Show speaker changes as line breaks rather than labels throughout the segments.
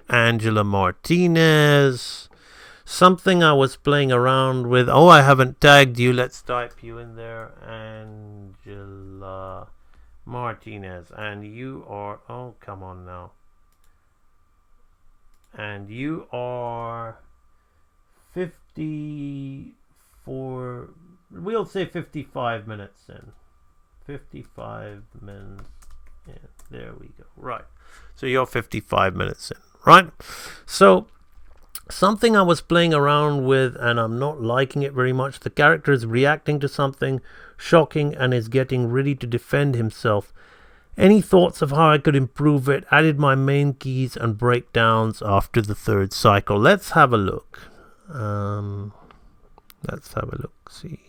Angela Martinez. Something I was playing around with. Oh, I haven't tagged you. Let's type you in there. Angela Martinez. And you are... Oh, come on now. And you are 54... We'll say 55 minutes in. 55 minutes in. There we go. Right. So you're 55 minutes in. Right? So... something I was playing around with and I'm not liking it very much. The character is reacting to something shocking and is getting ready to defend himself. Any thoughts of how I could improve it? Added my main keys and breakdowns after the third cycle. Let's have a look. Let's have a look. See.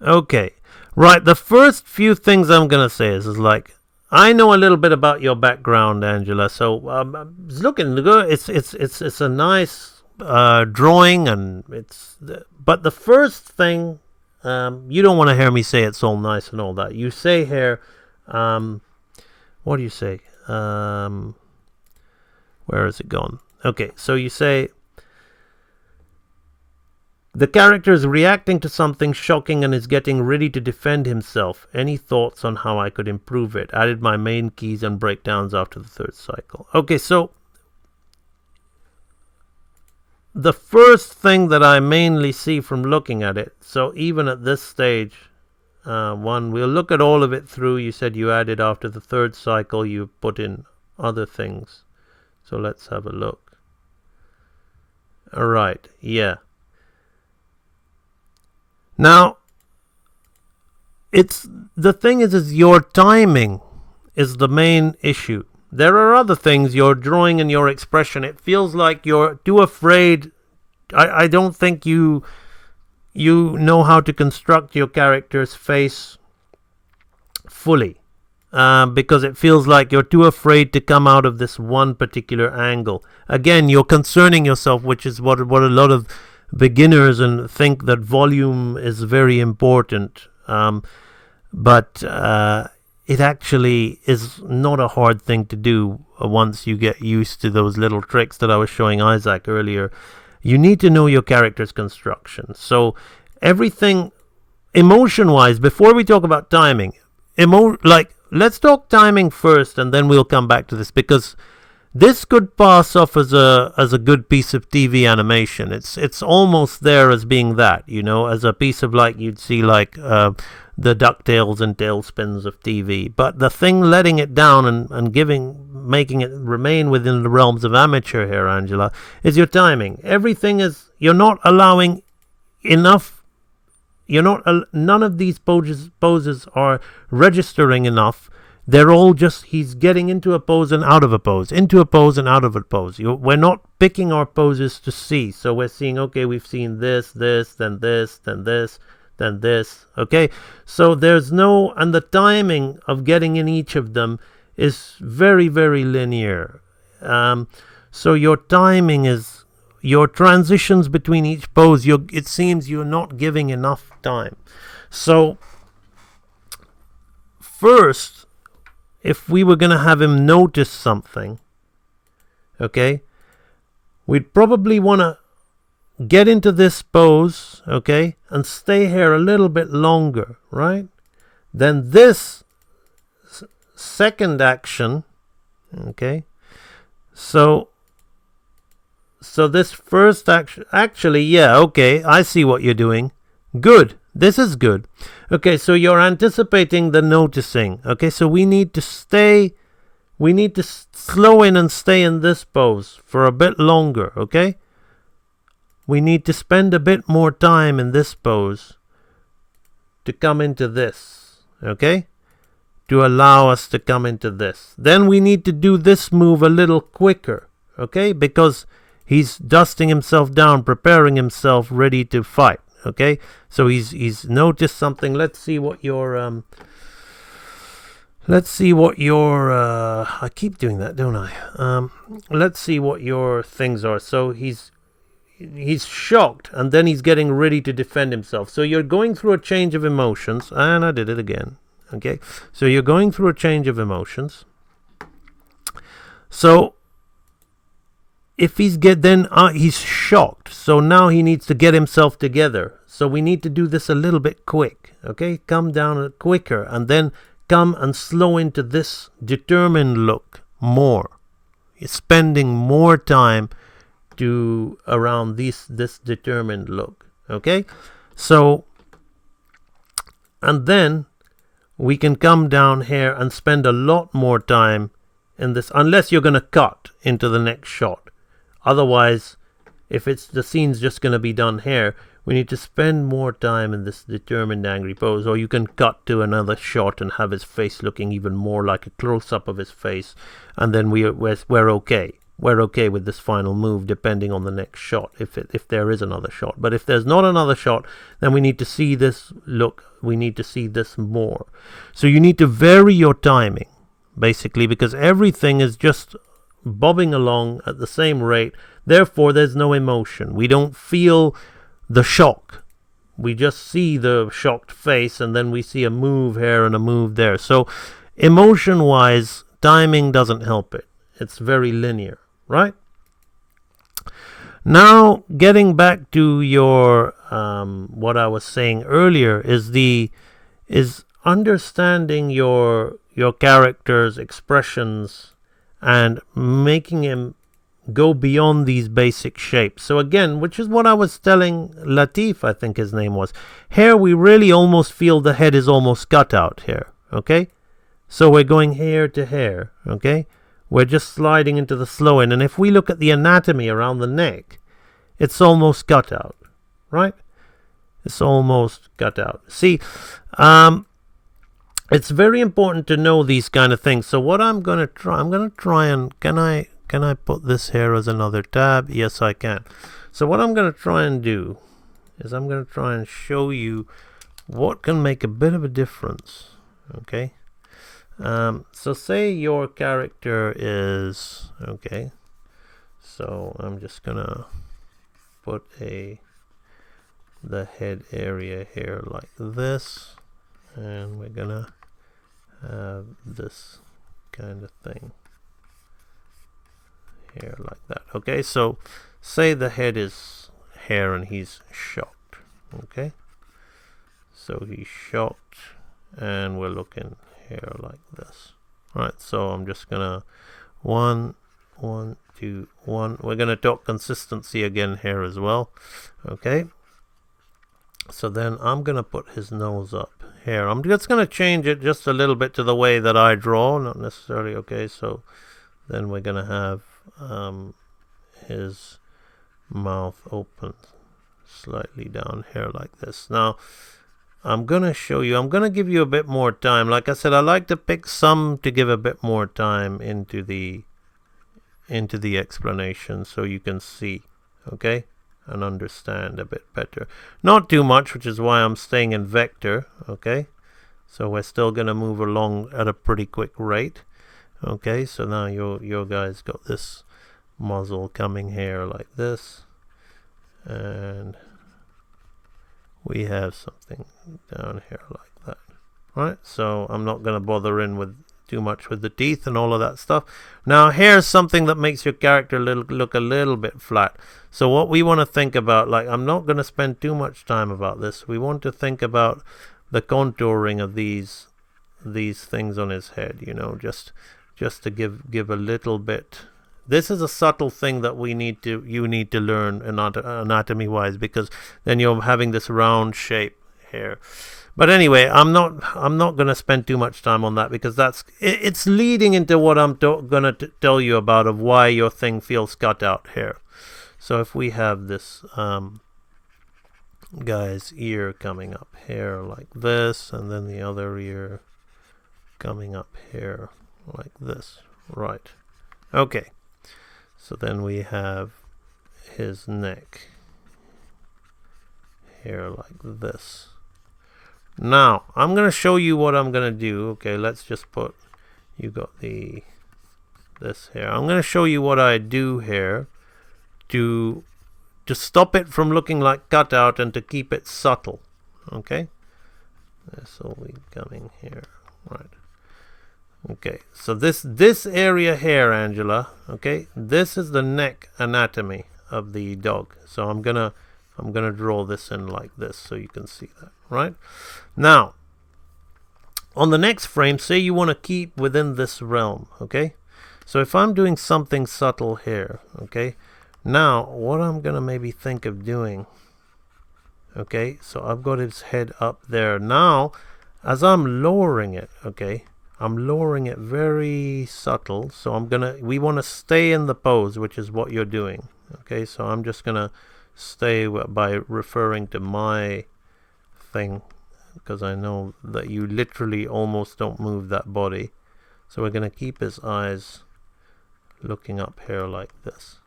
Okay. Right. The first few things I'm going to say is like, I know a little bit about your background, Angela. So it's looking good. It's a nice drawing, and but the first thing, you don't want to hear me say it's all nice and all that. You say here, what do you say? Where is it gone? Okay, so you say the character is reacting to something shocking and is getting ready to defend himself. Any thoughts on how I could improve it? Added my main keys and breakdowns after the third cycle. Okay, so the first thing that I mainly see from looking at it, so even at this stage, we'll look at all of it through. You said you added after the third cycle, you put in other things. So let's have a look. All right, yeah. Now, the thing is your timing is the main issue. There are other things, your drawing and your expression. It feels like you're too afraid. I don't think you know how to construct your character's face fully. Because it feels like you're too afraid to come out of this one particular angle. Again, you're concerning yourself, which is what a lot of beginners and think that volume is very important, but it actually is not a hard thing to do once you get used to those little tricks that I was showing Isaac earlier. You need to know your character's construction. So everything emotion-wise, before we talk about timing, let's talk timing first and then we'll come back to this, because this could pass off as a good piece of TV animation. It's almost there as being that, as a piece of like you'd see like the DuckTales and Tailspins of TV. But the thing letting it down and making it remain within the realms of amateur here, Angela, is your timing. Everything is, you're not allowing enough. None of these poses are registering enough. They're all just, he's getting into a pose and out of a pose, into a pose and out of a pose. We're not picking our poses to see. So we're seeing, okay, we've seen this, then this, then this, then this. Okay, so there's no, and the timing of getting in each of them is very, very linear. So your timing is, your transitions between each pose, it seems you're not giving enough time. So first, if we were going to have him notice something, okay, we'd probably want to get into this pose, okay, and stay here a little bit longer, right? Then this second action, okay, so this first action, actually, yeah, okay, I see what you're doing. Good. This is good. Okay, so you're anticipating the noticing. Okay, so we need to slow in and stay in this pose for a bit longer, okay? We need to spend a bit more time in this pose to come into this, okay? To allow us to come into this. Then we need to do this move a little quicker, okay? Because he's dusting himself down, preparing himself, ready to fight. Okay, so he's noticed something. Let's see what your I keep doing that, don't I? Let's see what your things are. So he's shocked, and then he's getting ready to defend himself. So you're going through a change of emotions, and I did it again. Okay, so you're going through a change of emotions. So if he's he's shocked, so now he needs to get himself together. So we need to do this a little bit quick. Okay, come down quicker, and then come and slow into this determined look more. You're spending more time around this determined look. Okay, so and then we can come down here and spend a lot more time in this, unless you're going to cut into the next shot. Otherwise, if it's the scene's just going to be done here, we need to spend more time in this determined angry pose. Or you can cut to another shot and have his face looking even more like a close-up of his face, and then we're okay. We're okay with this final move, depending on the next shot, if there is another shot. But if there's not another shot, then we need to see this look. We need to see this more. So you need to vary your timing, basically, because everything is just bobbing along at the same rate. Therefore, there's no emotion. We don't feel the shock. We just see the shocked face, and then we see a move here and a move there. So emotion-wise, timing doesn't help it. It's very linear, right? Now, getting back to your what I was saying earlier is understanding your character's expressions and making him go beyond these basic shapes. So again, which is what I was telling Latif, I think his name was. Here we really almost feel the head is almost cut out here, okay? So we're going hair to hair, okay? We're just sliding into the slow end. And if we look at the anatomy around the neck, it's almost cut out, right? It's almost cut out. See, it's very important to know these kind of things. So what I'm going to try and, can I put this here as another tab? Yes, I can. So what I'm going to try and do is I'm going to try and show you what can make a bit of a difference, okay? So say your character is, okay, so I'm just going to put the head area here like this, and we're going to have this kind of thing here like that. Okay, so say the head is here and he's shocked. Okay, so he's shocked and we're looking here like this. Alright, so I'm just gonna 1, 2, 1. We're gonna talk consistency again here as well. Okay, so then I'm gonna put his nose up here. I'm just gonna change it just a little bit to the way that I draw, not necessarily. Okay, so then we're gonna have his mouth open slightly down here like this. Now I'm gonna show you, I'm gonna give you a bit more time. Like I said, I like to pick some to give a bit more time into the explanation so you can see, okay, and understand a bit better. Not too much, which is why I'm staying in vector. Okay, so we're still gonna move along at a pretty quick rate. Okay, so now your guys got this muzzle coming here like this, and we have something down here like that. Right, so I'm not going to bother in with too much with the teeth and all of that stuff. Now here's something that makes your character look a little bit flat. So what we want to think about, like, I'm not going to spend too much time about this. We want to think about the contouring of these things on his head, you know, just to give a little bit. This is a subtle thing that you need to learn anatomy wise, because then you're having this round shape here. But anyway, I'm not going to spend too much time on that, because it's leading into what I'm going to tell you about of why your thing feels cut out here. So if we have this guy's ear coming up here like this, and then the other ear coming up here like this, right? Okay. So then we have his neck here like this. Now, I'm going to show you what I'm going to do. Okay, let's just put, you got this here. I'm going to show you what I do here to stop it from looking like cutout and to keep it subtle. Okay, this will be coming here right? Okay, so this area here, Angela, okay, this is the neck anatomy of the dog. So I'm gonna draw this in like this so you can see that, right? Now, on the next frame, say you want to keep within this realm, okay? So if I'm doing something subtle here, okay, now what I'm gonna maybe think of doing, okay, so I've got his head up there. Now, as I'm lowering it, okay, I'm lowering it very subtle. So we want to stay in the pose, which is what you're doing, okay? So I'm just gonna stay by referring to my thing, because I know that you literally almost don't move that body. So we're going to keep his eyes looking up here like this.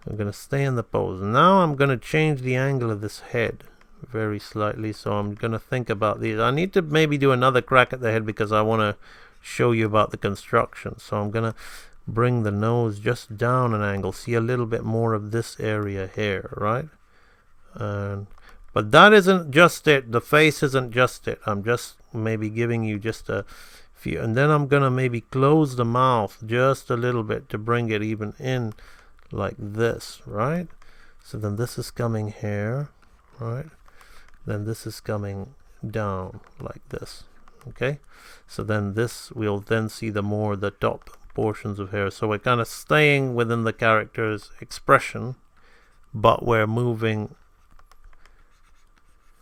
I'm going to stay in the pose. Now I'm going to change the angle of this head very slightly. So I'm going to think about these. I need to maybe do another crack at the head because I want to show you about the construction. So I'm going to bring the nose just down an angle. See a little bit more of this area here, right? But that isn't just it. The face isn't just it. I'm just maybe giving you just a few. And then I'm going to maybe close the mouth just a little bit to bring it even in like this, right? So then this is coming here, right? Then this is coming down like this, okay? So then this, we'll then see the top portions of hair. So we're kind of staying within the character's expression, but we're moving,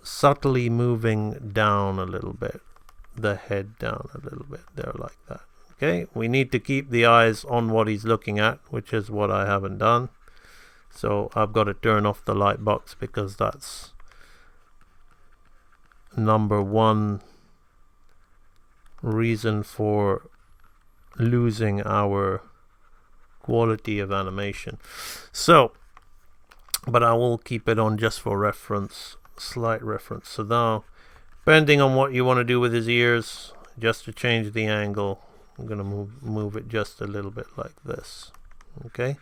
subtly moving down a little bit, the head down a little bit there like that. Okay, we need to keep the eyes on what he's looking at, which is what I haven't done. So I've got to turn off the light box because that's number one reason for losing our quality of animation. So, but I will keep it on just for reference, slight reference. So now, depending on what you want to do with his ears, just to change the angle, I'm going to move it just a little bit like this. Okay,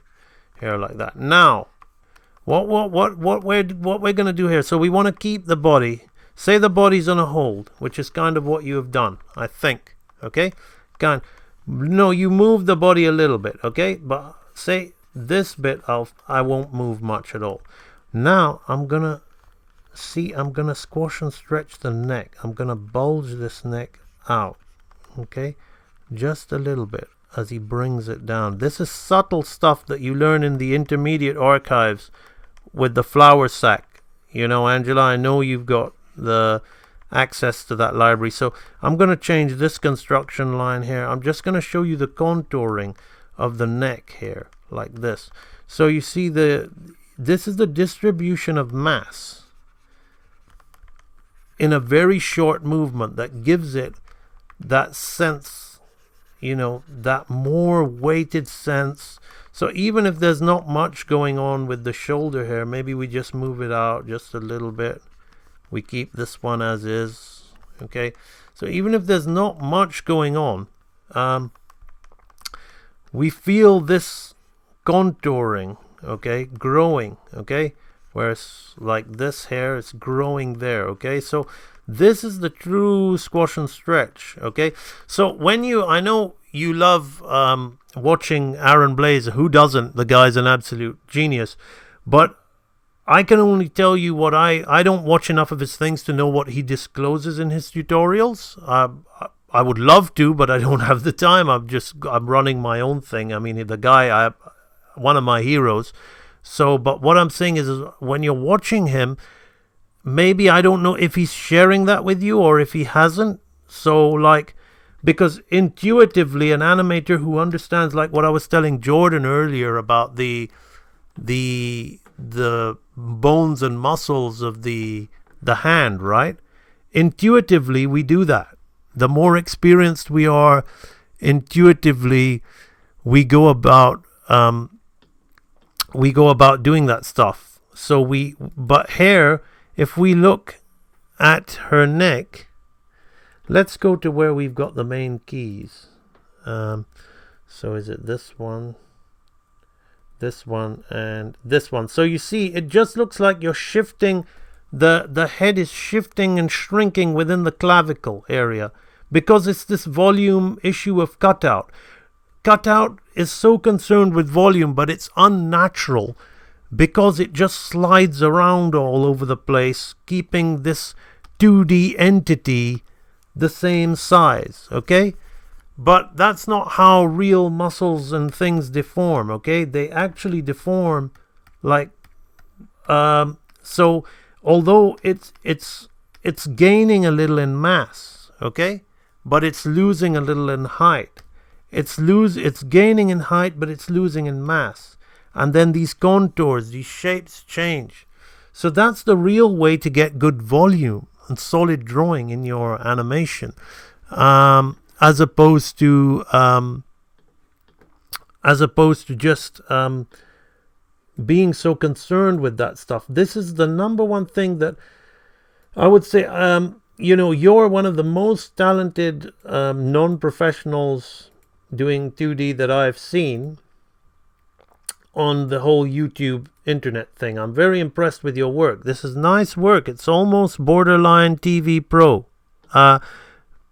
here like that. Now, what we're going to do here? So we want to keep the body. Say the body's on a hold, which is kind of what you have done, I think. Okay, no, you move the body a little bit. Okay, but say this bit I won't move much at all. Now I'm gonna squash and stretch the neck. I'm gonna bulge this neck out, okay, just a little bit as he brings it down. This is subtle stuff that you learn in the intermediate archives with the flower sack. You know, Angela, I know you've got the access to that library. So I'm going to change this construction line here. I'm just going to show you the contouring of the neck here like this. So you see this is the distribution of mass in a very short movement that gives it that sense, you know, that more weighted sense. So even if there's not much going on with the shoulder here, maybe we just move it out just a little bit. We keep this one as is, okay? So even if there's not much going on, we feel this contouring, okay, growing, okay? Whereas like this hair is growing there, okay? So this is the true squash and stretch, okay? So when I know you love watching Aaron Blaise. Who doesn't? The guy's an absolute genius. But I can only tell you what I don't watch enough of his things to know what he discloses in his tutorials. I would love to, but I don't have the time. I'm running my own thing. I mean, the guy, one of my heroes. So, but what I'm saying is when you're watching him, maybe I don't know if he's sharing that with you or if he hasn't. So, like, because intuitively, an animator who understands, like what I was telling Jordan earlier about the bones and muscles of the hand, right? Intuitively, we do that. The more experienced we are, intuitively, we go about doing that stuff. So but here, if we look at her neck, let's go to where we've got the main keys. So is it this one, and this one? So you see, it just looks like you're shifting, the head is shifting and shrinking within the clavicle area because it's this volume issue of cutout. Cutout is so concerned with volume, but it's unnatural because it just slides around all over the place, keeping this 2D entity the same size, okay? But that's not how real muscles and things deform, okay? They actually deform like so although it's gaining a little in mass, okay? But it's losing a little in height. It's gaining in height, but it's losing in mass. And then these contours, these shapes change. So that's the real way to get good volume and solid drawing in your animation, as opposed to just being so concerned with that stuff. This is the number one thing that I would say. You're one of the most talented non-professionals doing 2D that I've seen on the whole YouTube internet thing. I'm very impressed with your work. This is nice work. It's almost borderline TV pro.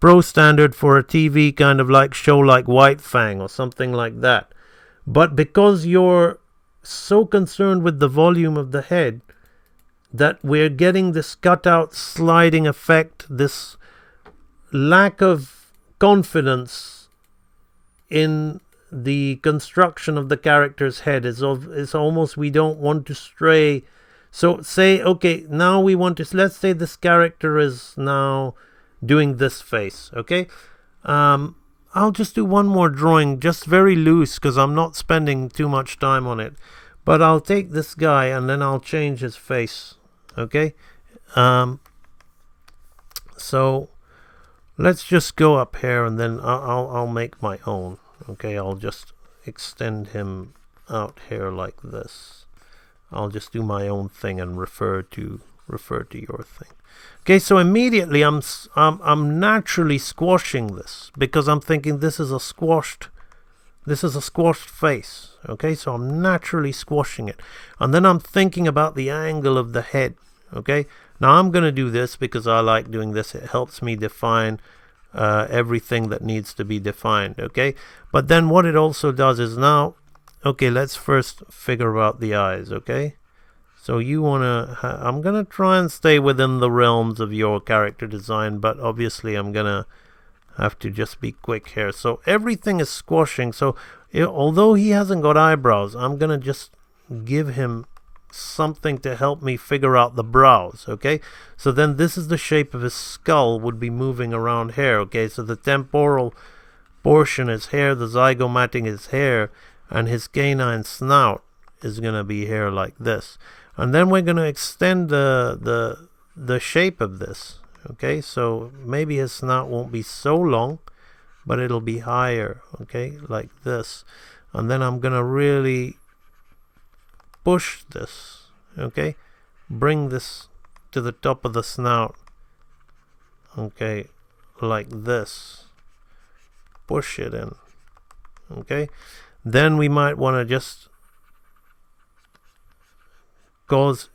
Pro standard for a TV kind of like show like White Fang or something like that. But because you're so concerned with the volume of the head, that we're getting this cutout sliding effect, this lack of confidence in the construction of the character's head is almost, we don't want to stray. So say, okay, now we want to, let's say this character is now doing this face, okay? I'll just do one more drawing, just very loose, because I'm not spending too much time on it. But I'll take this guy and then I'll change his face, okay? So let's just go up here and then I'll make my own. Okay, I'll just extend him out here like this. I'll just do my own thing and refer to your thing. Okay, so immediately I'm naturally squashing this because I'm thinking this is a squashed face. Okay, so I'm naturally squashing it, and then I'm thinking about the angle of the head. Okay, now I'm gonna do this because I like doing this. It helps me define everything that needs to be defined. Okay, but then what it also does is now, okay, let's first figure out the eyes. Okay, so you wanna I'm gonna try and stay within the realms of your character design, but obviously I'm gonna have to just be quick here. So everything is squashing. So although he hasn't got eyebrows, I'm gonna just give him something to help me figure out the brows. Okay, so then this is the shape of his skull, would be moving around here. Okay, so the temporal portion is here, the zygomatic is here, and his canine snout is gonna be here like this. And then we're gonna extend the shape of this. Okay, so maybe his snout won't be so long, but it'll be higher. Okay, like this. And then I'm gonna really push this. Okay, bring this to the top of the snout. Okay, like this. Push it in. Okay, then we might want to just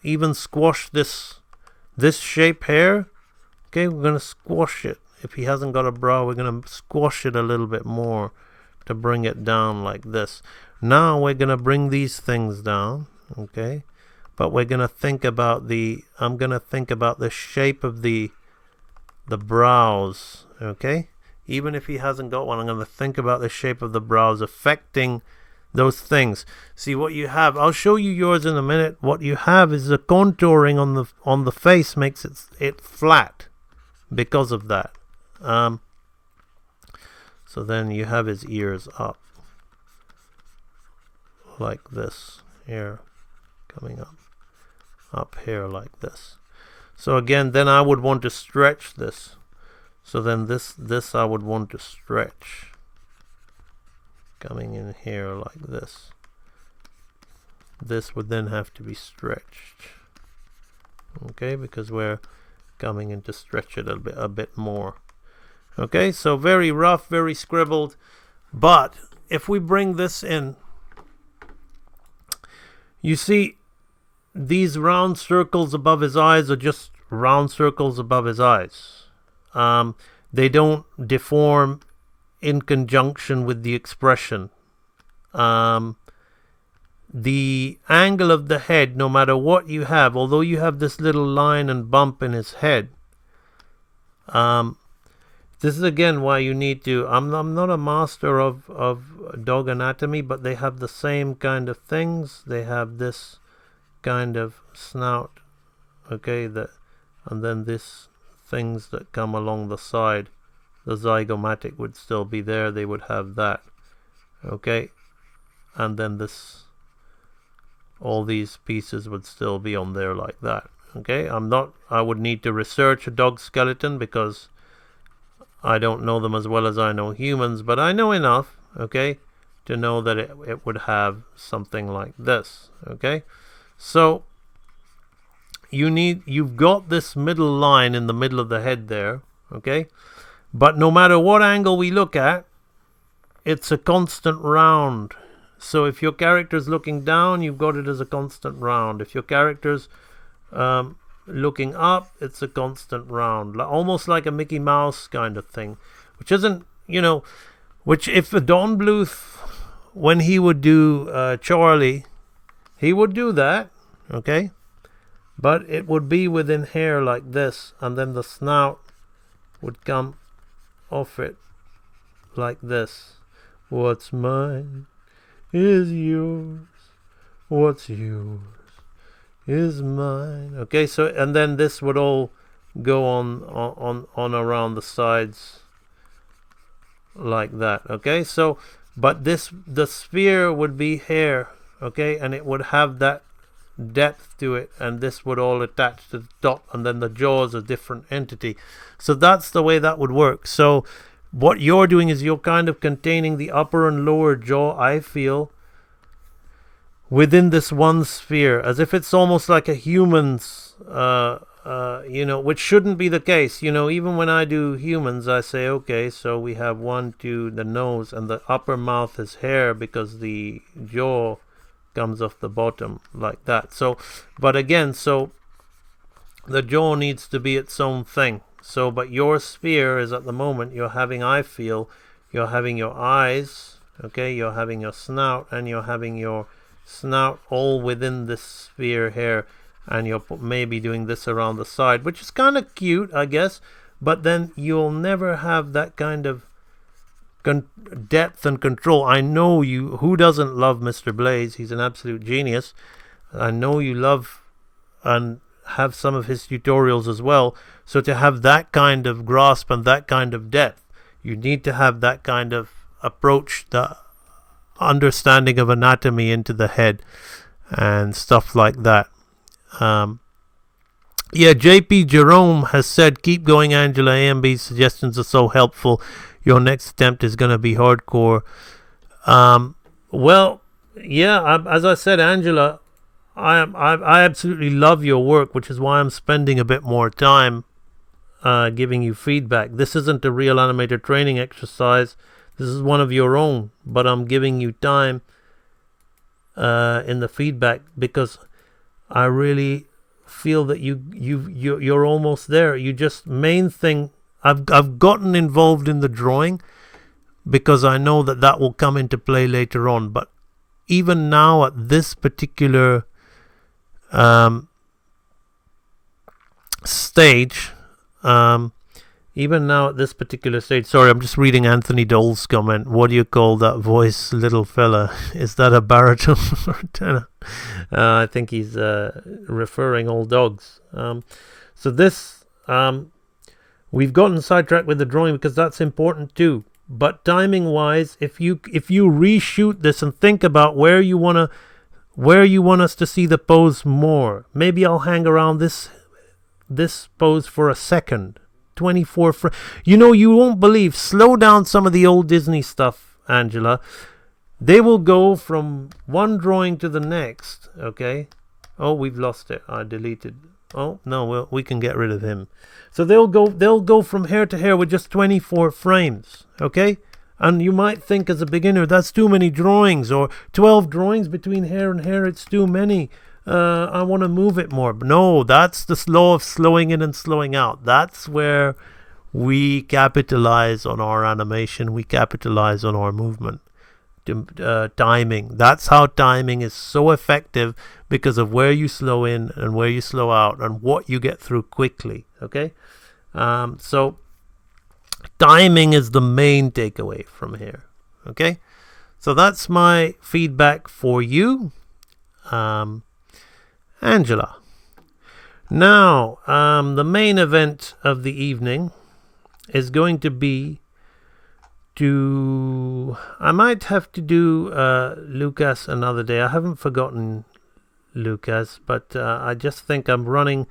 even squash this shape here. Okay, we're gonna squash it. If he hasn't got a brow, we're gonna squash it a little bit more to bring it down like this. Now we're gonna bring these things down. Okay, but we're gonna think about I'm gonna think about the shape of the brows. Okay, even if he hasn't got one, I'm gonna think about the shape of the brows affecting those things. See what you have. I'll show you yours in a minute. What you have is the contouring on the face makes it flat because of that. So then you have his ears up like this here, coming up here like this. So again, then I would want to stretch this. So then this I would want to stretch, coming in here like this. This would then have to be stretched. Okay, because we're coming in to stretch it a bit more. Okay, so very rough, very scribbled. But if we bring this in, you see these round circles above his eyes are just round circles above his eyes. they don't deform in conjunction with the expression. The angle of the head, no matter what you have, although you have this little line and bump in his head, this is again why you need to. I'm not a master of dog anatomy, but they have the same kind of things. They have this kind of snout, okay, and then this things that come along the side. The zygomatic would still be there. They would have that, okay, and then this. All these pieces would still be on there like that. Okay, I would need to research a dog skeleton because I don't know them as well as I know humans, but I know enough, okay, to know that it would have something like this. Okay, so you've got this middle line in the middle of the head there, okay, but no matter what angle we look at, it's a constant round. So if your character's looking down, you've got it as a constant round. If your character's looking up, it's a constant round, almost like a Mickey Mouse kind of thing, which isn't, which if Don Bluth, when he would do Charlie, he would do that, okay, but it would be within hair like this, and then the snout would come off it like this. What's mine is yours, what's yours is mine. Okay, so and then this would all go on around the sides like that. Okay, so but the sphere would be hair, okay, and it would have that depth to it, and this would all attach to the top, and then the jaw is a different entity. So that's the way that would work. So what you're doing is you're kind of containing the upper and lower jaw, I feel, within this one sphere, as if it's almost like a human's, which shouldn't be the case. Even when I do humans, I say, okay, so we have 1, 2, the nose, and the upper mouth is hair because the jaw comes off the bottom like that. So, but again, so the jaw needs to be its own thing. So, but your sphere is at the moment, I feel, you're having your eyes, okay, you're having your snout, and you're having your snout all within this sphere here, and you're maybe doing this around the side, which is kind of cute, I guess, but then you'll never have that kind of depth and control. I know you, who doesn't love Mr. Blaze? He's an absolute genius. I know you love and have some of his tutorials as well. So to have that kind of grasp and that kind of depth, you need to have that kind of approach, the understanding of anatomy into the head and stuff like that. JP Jerome has said, keep going, Angela. AMB's suggestions are so helpful. Your next attempt is going to be hardcore. As I said, Angela, I absolutely love your work, which is why I'm spending a bit more time giving you feedback. This isn't a real animator training exercise. This is one of your own, but I'm giving you time in the feedback because I really feel that you're almost there. You just main thing. I've gotten involved in the drawing because I know that will come into play later on. But even now at this particular stage, sorry, I'm just reading Anthony Dole's comment. What do you call that voice, little fella? Is that a baritone or a tenor? I think he's referring all dogs. So this, we've gotten sidetracked with the drawing because that's important too. But timing wise, if you reshoot this and think about where you want us to see the pose more, maybe I'll hang around this pose for a second. 24 you won't believe. Slow down some of the old Disney stuff, Angela. They will go from one drawing to the next. Okay. Oh, we've lost it. I deleted. Oh no, we can get rid of him. So they'll go from hair to hair with just 24 frames. Okay. And you might think as a beginner that's too many drawings, or 12 drawings between hair and hair. It's too many. I want to move it more. But no, that's the law of slowing in and slowing out. That's where we capitalize on our animation, we capitalize on our movement. Timing. That's how timing is so effective, because of where you slow in and where you slow out and what you get through quickly. Okay, so timing is the main takeaway from here. Okay, so that's my feedback for you, Angela. Now, the main event of the evening is going to be I might have to do Lucas another day. I haven't forgotten Lucas, but I just think I'm running.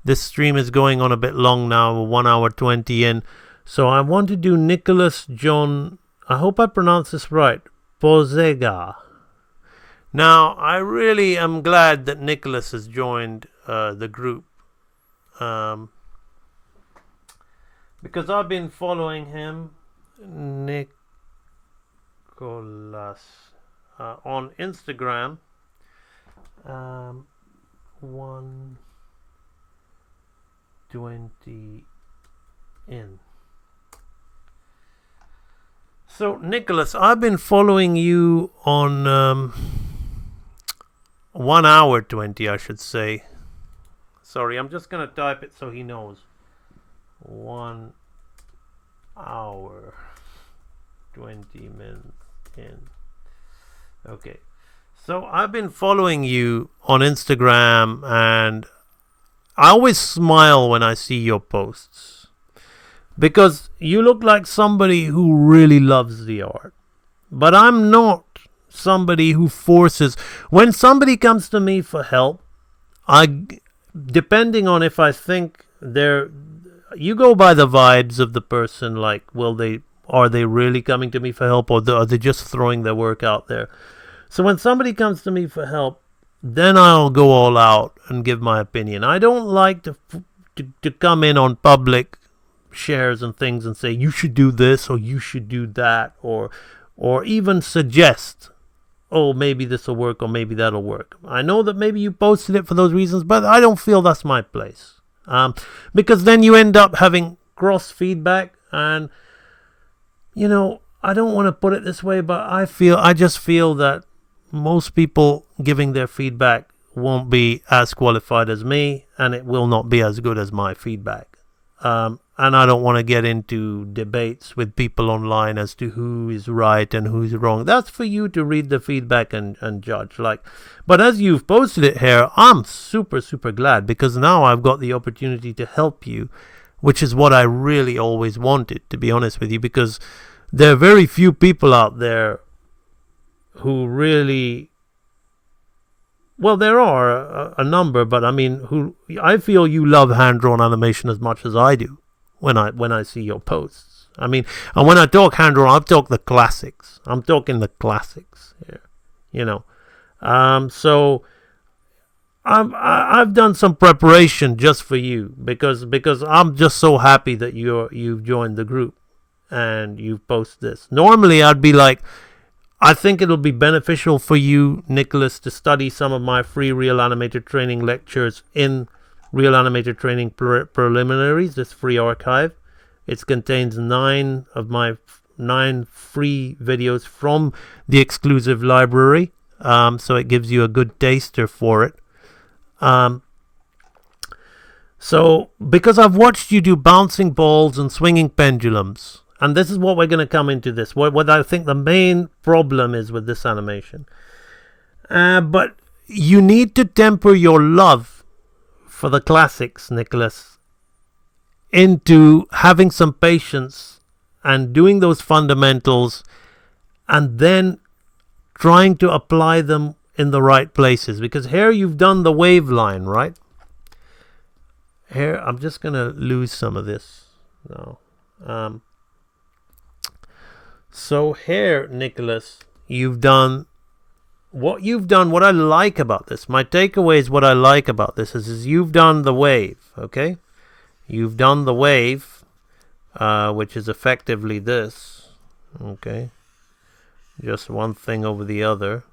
This stream is going on a bit long now, 1 hour 20 in. So I want to do Nicholas John, I hope I pronounce this right, Pozega. Now, I really am glad that Nicholas has joined the group. Because I've been following him, Nicholas, on Instagram. 120 in. So, Nicholas, I've been following you on 1 hour 20, I should say. Sorry, I'm just going to type it so he knows. 1 hour 20 minutes in. Okay. So I've been following you on Instagram, and I always smile when I see your posts, because you look like somebody who really loves the art. But I'm not somebody who forces. When somebody comes to me for help, depending on if I think you go by the vibes of the person, like, are they really coming to me for help, or are they just throwing their work out there? So when somebody comes to me for help, then I'll go all out and give my opinion. I don't like to come in on public shares and things and say, you should do this or you should do that, or even suggest, oh, maybe this will work or maybe that'll work. I know that maybe you posted it for those reasons, but I don't feel that's my place. Because then you end up having cross feedback, and I don't want to put it this way, but I just feel that most people giving their feedback won't be as qualified as me, and it will not be as good as my feedback. And I don't want to get into debates with people online as to who is right and who's wrong. That's for you to read the feedback and judge. But as you've posted it here, I'm super, super glad, because now I've got the opportunity to help you, which is what I really always wanted, to be honest with you, because there are very few people out there who really, well, there are a number, but I mean, I feel you love hand-drawn animation as much as I do when I see your posts. I mean, and when I talk hand-drawn, I'm talking the classics. I'm talking the classics here, So I've done some preparation just for you, because I'm just so happy that you've joined the group and you've posted this. Normally, I'd be like, I think it'll be beneficial for you, Nicholas, to study some of my free Real Animator Training lectures in Real Animator Training Preliminaries, this free archive. It contains 9 of my 9 free videos from the exclusive library, so it gives you a good taster for it. So, because I've watched you do bouncing balls and swinging pendulums, and this is what we're going to come into this. What I think the main problem is with this animation. But you need to temper your love for the classics, Nicholas, into having some patience and doing those fundamentals, and then trying to apply them in the right places. Because here you've done the wave line, right? Here, I'm just going to lose some of this now. So here, Nicholas, what I like about this, my takeaway is what I like about this is you've done the wave, okay? You've done the wave, which is effectively this, okay? Just one thing over the other,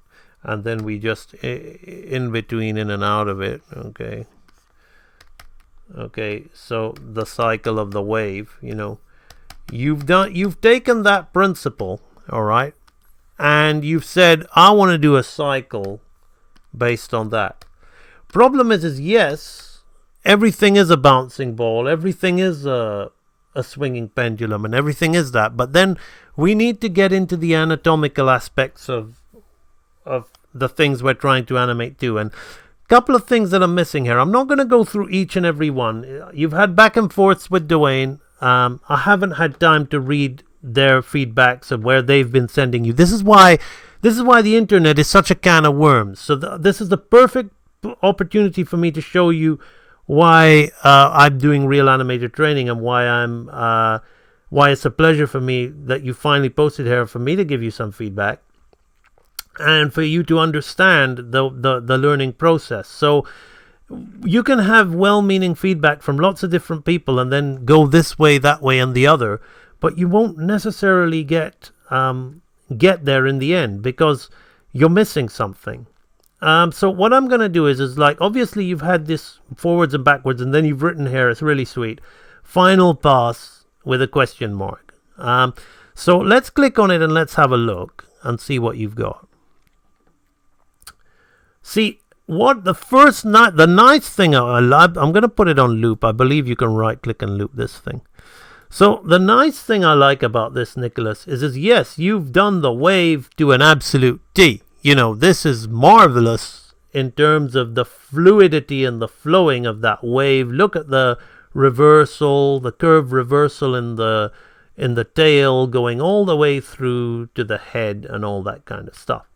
and then we just in between, in and out of it, okay? Okay, so the cycle of the wave, you've taken that principle, all right, and you've said, I want to do a cycle based on that. Problem is yes, everything is a bouncing ball, everything is a swinging pendulum, and everything is that, but then we need to get into the anatomical aspects of the things we're trying to animate too. And couple of things that are missing here. I'm not going to go through each and every one. You've had back and forths with Dwayne. I haven't had time to read their feedbacks of where they've been sending you. This is why the internet is such a can of worms. So this is the perfect opportunity for me to show you why I'm doing real animator training, and why it's a pleasure for me that you finally posted here for me to give you some feedback, and for you to understand the learning process. So you can have well-meaning feedback from lots of different people and then go this way, that way, and the other, but you won't necessarily get there in the end because you're missing something. So what I'm going to do is like, obviously you've had this forwards and backwards, and then you've written here, it's really sweet, final pass with a question mark. So let's click on it and let's have a look and see what you've got. See, what the nice thing I'm going to put it on loop. I believe you can right click and loop this thing. So the nice thing I like about this, Nicholas, is yes, you've done the wave to an absolute T. This is marvelous in terms of the fluidity and the flowing of that wave. Look at the reversal, the curve reversal in the tail, going all the way through to the head and all that kind of stuff.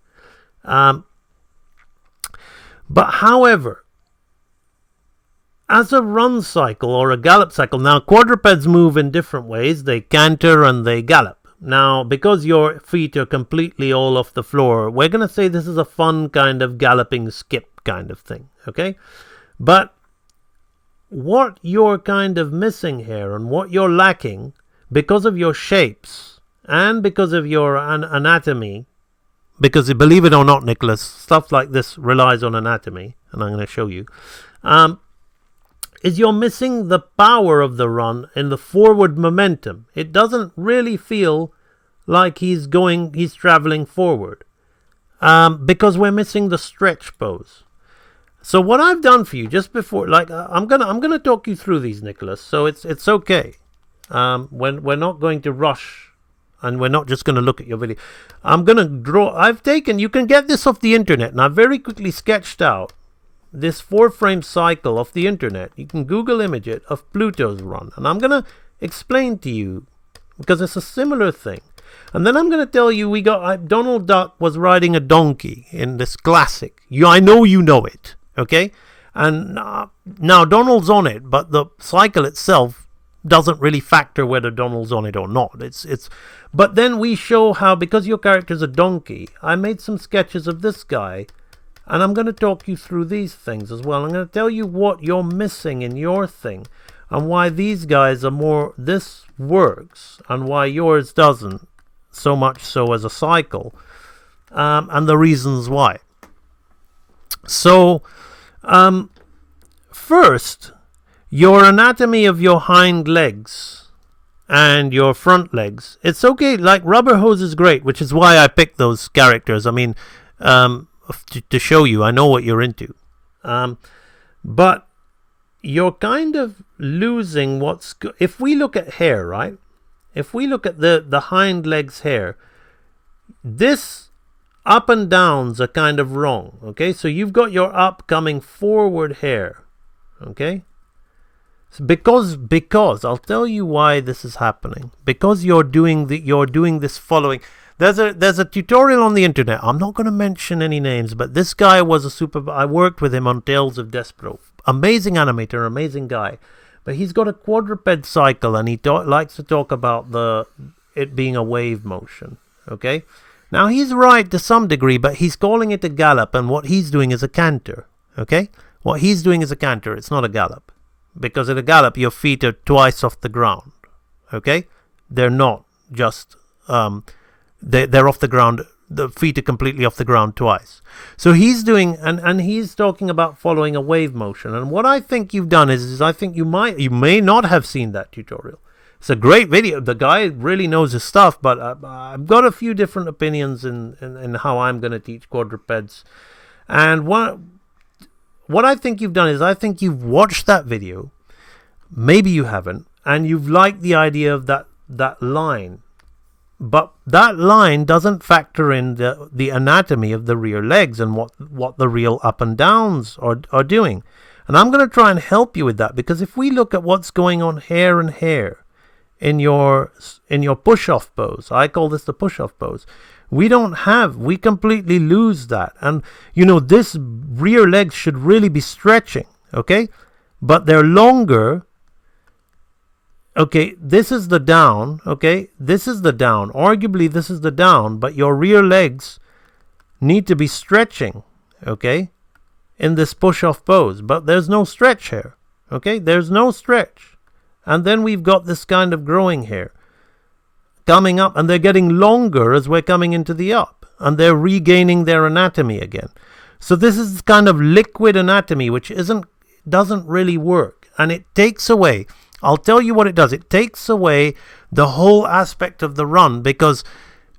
But however, as a run cycle or a gallop cycle, now quadrupeds move in different ways. They canter and they gallop. Now, because your feet are completely all off the floor, we're going to say this is a fun kind of galloping skip kind of thing, okay? But what you're kind of missing here and what you're lacking because of your shapes and because of your anatomy, because believe it or not, Nicholas, stuff like this relies on anatomy, and I'm going to show you, is you're missing the power of the run and the forward momentum. It doesn't really feel like he's traveling forward, because we're missing the stretch pose. So what I've done for you just before, like I'm gonna talk you through these, Nicholas. So it's okay. We're not going to rush, and we're not just going to look at your video. I'm going to draw. You can get this off the internet, and I've very quickly sketched out this 4-frame cycle off the internet. You can Google image it of Pluto's run, and I'm going to explain to you because it's a similar thing. And then I'm going to tell you Donald Duck was riding a donkey in this classic. I know you know it, okay? And now Donald's on it, but the cycle itself doesn't really factor whether Donald's on it or not. But then we show how, because your character's a donkey, I made some sketches of this guy, and I'm going to talk you through these things as well. I'm going to tell you what you're missing in your thing, and why these guys are more, this works, and why yours doesn't, so much so as a cycle, and the reasons why. So, first, your anatomy of your hind legs and your front legs. It's okay, like Rubber Hose is great, which is why I picked those characters. I mean, to show you, I know what you're into. But you're kind of losing if we look at hair, right? If we look at the hind legs hair, this up and downs are kind of wrong, okay? So you've got your up coming forward hair, okay? Because I'll tell you why this is happening. Because you're doing this following. There's a tutorial on the internet. I'm not going to mention any names, but this guy was I worked with him on Tales of Despero. Amazing animator, amazing guy. But he's got a quadruped cycle, and he likes to talk about it being a wave motion. Okay? Now he's right to some degree, but he's calling it a gallop, and what he's doing is a canter. Okay? What he's doing is a canter. It's not a gallop. Because at a gallop, your feet are twice off the ground. Okay? They're not just... they're off the ground the feet are completely off the ground twice. So he's doing, and he's talking about following a wave motion. And what I think you've done is I think you may not have seen that tutorial. It's a great video. The guy really knows his stuff, but I've got a few different opinions in how I'm going to teach quadrupeds. And what I think you've done is I think you've watched that video. Maybe you haven't, and you've liked the idea of that line. But that line doesn't factor in the anatomy of the rear legs and what the real up and downs are doing. And I'm going to try and help you with that, because if we look at what's going on here and here in your push-off pose, I call this the push-off pose, we completely lose that. And this rear legs should really be stretching, okay? But they're longer. Okay, this is the down, okay? This is the down. Arguably, this is the down, but your rear legs need to be stretching, okay, in this push-off pose. But there's no stretch here, okay? There's no stretch. And then we've got this kind of growing here coming up, and they're getting longer as we're coming into the up, and they're regaining their anatomy again. So this is kind of liquid anatomy, which doesn't really work, and it takes away... I'll tell you what it does. It takes away the whole aspect of the run, because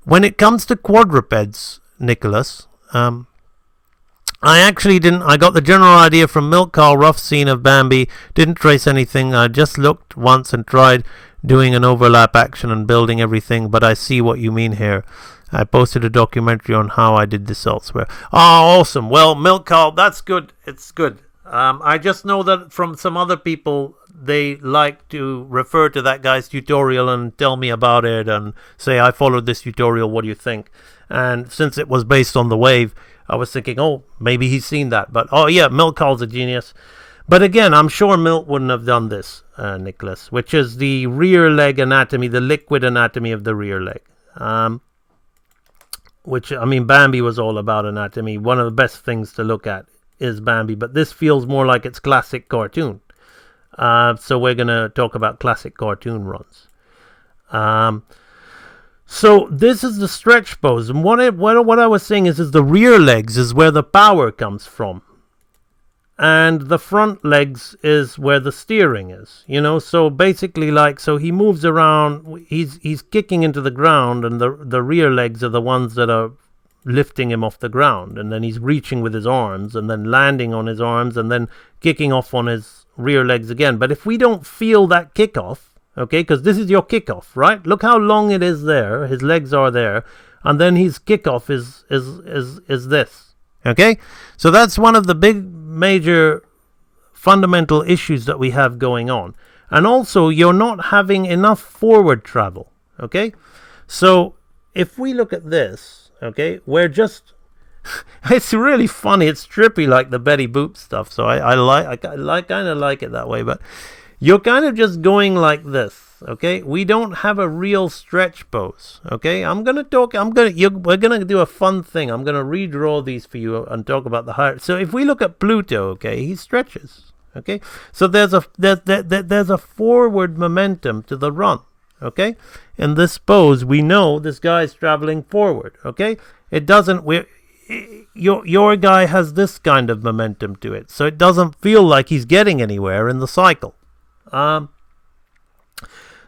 when it comes to quadrupeds, Nicholas, I actually didn't. I got the general idea from Milk Carl, rough scene of Bambi. Didn't trace anything. I just looked once and tried doing an overlap action and building everything. But I see what you mean here. I posted a documentary on how I did this elsewhere. Oh, awesome. Well, Milk Carl, that's good. It's good. I just know that from some other people, they like to refer to that guy's tutorial and tell me about it and say, I followed this tutorial, what do you think? And since it was based on the wave, I was thinking, oh, maybe he's seen that. But, oh yeah, Milt calls a genius. But again, I'm sure Milt wouldn't have done this, Nicholas, which is the rear leg anatomy, the liquid anatomy of the rear leg. Which, I mean, Bambi was all about anatomy. One of the best things to look at is Bambi, but this feels more like it's classic cartoon. So we're going to talk about classic cartoon runs. So this is the stretch pose, and what I was saying is the rear legs is where the power comes from, and the front legs is where the steering is. So basically, so he moves around, he's kicking into the ground, and the rear legs are the ones that are lifting him off the ground, and then he's reaching with his arms and then landing on his arms and then kicking off on his rear legs again. But if we don't feel that kickoff, okay, because this is your kickoff, right? Look how long it is there. His legs are there, and then his kickoff is this, okay? So that's one of the big major fundamental issues that we have going on. And also, you're not having enough forward travel, okay? So if we look at this, okay, we're just... it's really funny. It's trippy, like the Betty Boop stuff. So I kind of like it that way. But you're kind of just going like this, okay? We don't have a real stretch pose, okay? We're gonna do a fun thing. I'm gonna redraw these for you and talk about the higher. So if we look at Pluto, okay, he stretches, okay? So there's a forward momentum to the run. Okay, in this pose, we know this guy's traveling forward. Okay, it doesn't. Your guy has this kind of momentum to it, so it doesn't feel like he's getting anywhere in the cycle.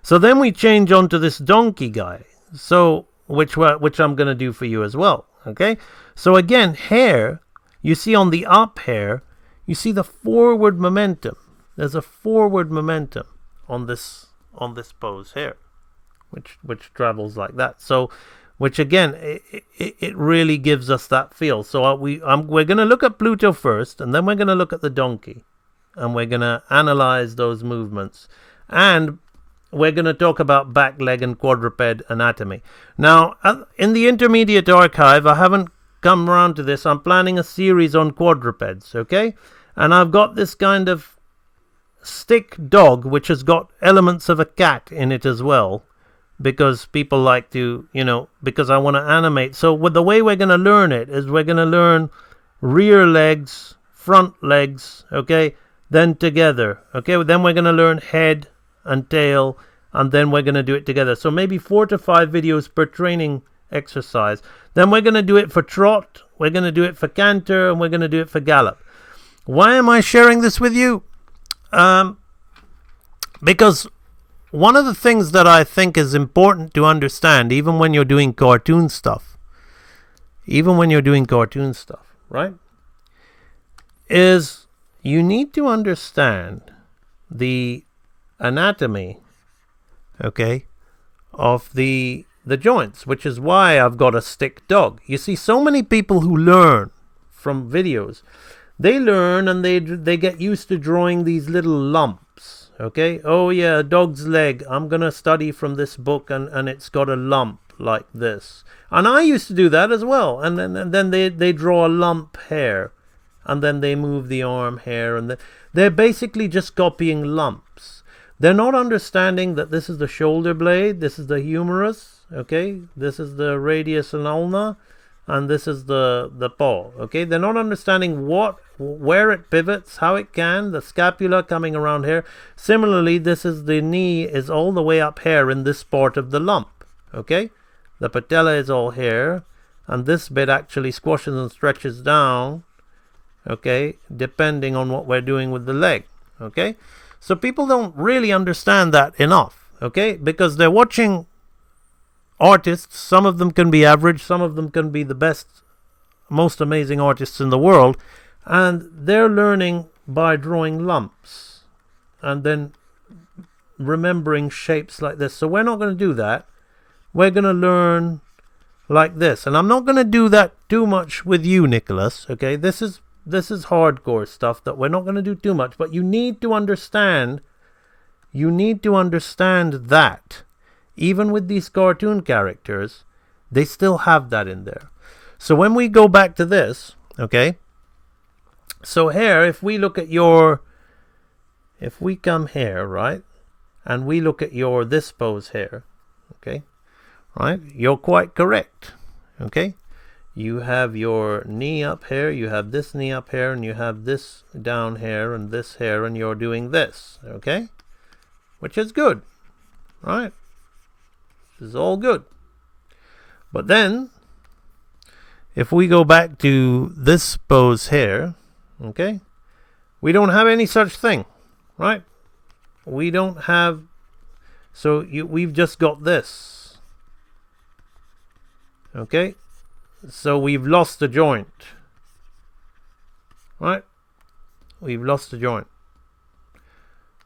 So then we change on to this donkey guy. So which I'm going to do for you as well. Okay, so again, hair. You see on the up hair, you see the forward momentum. There's a forward momentum on this pose here, which travels like that. So, which again, it really gives us that feel. So we're going to look at Pluto first, and then we're going to look at the donkey, and we're going to analyze those movements, and we're going to talk about back leg and quadruped anatomy. Now, in the intermediate archive, I haven't come around to this. I'm planning a series on quadrupeds, okay? And I've got this kind of stick dog, which has got elements of a cat in it as well, because people like to, because I want to animate. So the way we're going to learn it is we're going to learn rear legs, front legs, okay, then together, okay? Then we're going to learn head and tail, and then we're going to do it together. So maybe 4 to 5 videos per training exercise. Then we're going to do it for trot, we're going to do it for canter, and we're going to do it for gallop. Why am I sharing this with you? Because one of the things that I think is important to understand, even when you're doing cartoon stuff, right, is you need to understand the anatomy, okay, of the joints, which is why I've got a stick dog. You see, so many people who learn from videos, they learn and they get used to drawing these little lumps, okay? Oh yeah, a dog's leg, I'm gonna study from this book, and it's got a lump like this. And I used to do that as well, and then they draw a lump here, and then they move the arm here, and they're basically just copying lumps. They're not understanding that this is the shoulder blade, this is the humerus, okay? This is the radius and ulna, and this is the paw, okay? They're not understanding where it pivots, how it can, the scapula coming around here. Similarly, this is the knee is all the way up here in this part of the lump, okay? The patella is all here, and this bit actually squashes and stretches down, okay, depending on what we're doing with the leg, okay? So people don't really understand that enough, okay? Because they're watching artists. Some of them can be average, some of them can be the best, most amazing artists in the world, and they're learning by drawing lumps and then remembering shapes like this. So we're not going to do that. We're going to learn like this, and I'm not going to do that too much with you, Nicholas, okay? This is hardcore stuff that we're not going to do too much, but you need to understand that even with these cartoon characters, they still have that in there. So when we go back to this, okay, so here, if we come here, right, and we look at this pose here, okay, right, you're quite correct, okay? You have your knee up here, you have this knee up here, and you have this down here, and this here, and you're doing this, okay? Which is good, right? This is all good. But then, if we go back to this pose here, okay, we don't have any such thing, right? We don't have, so we've just got this, okay? So we've lost the joint, right? We've lost the joint.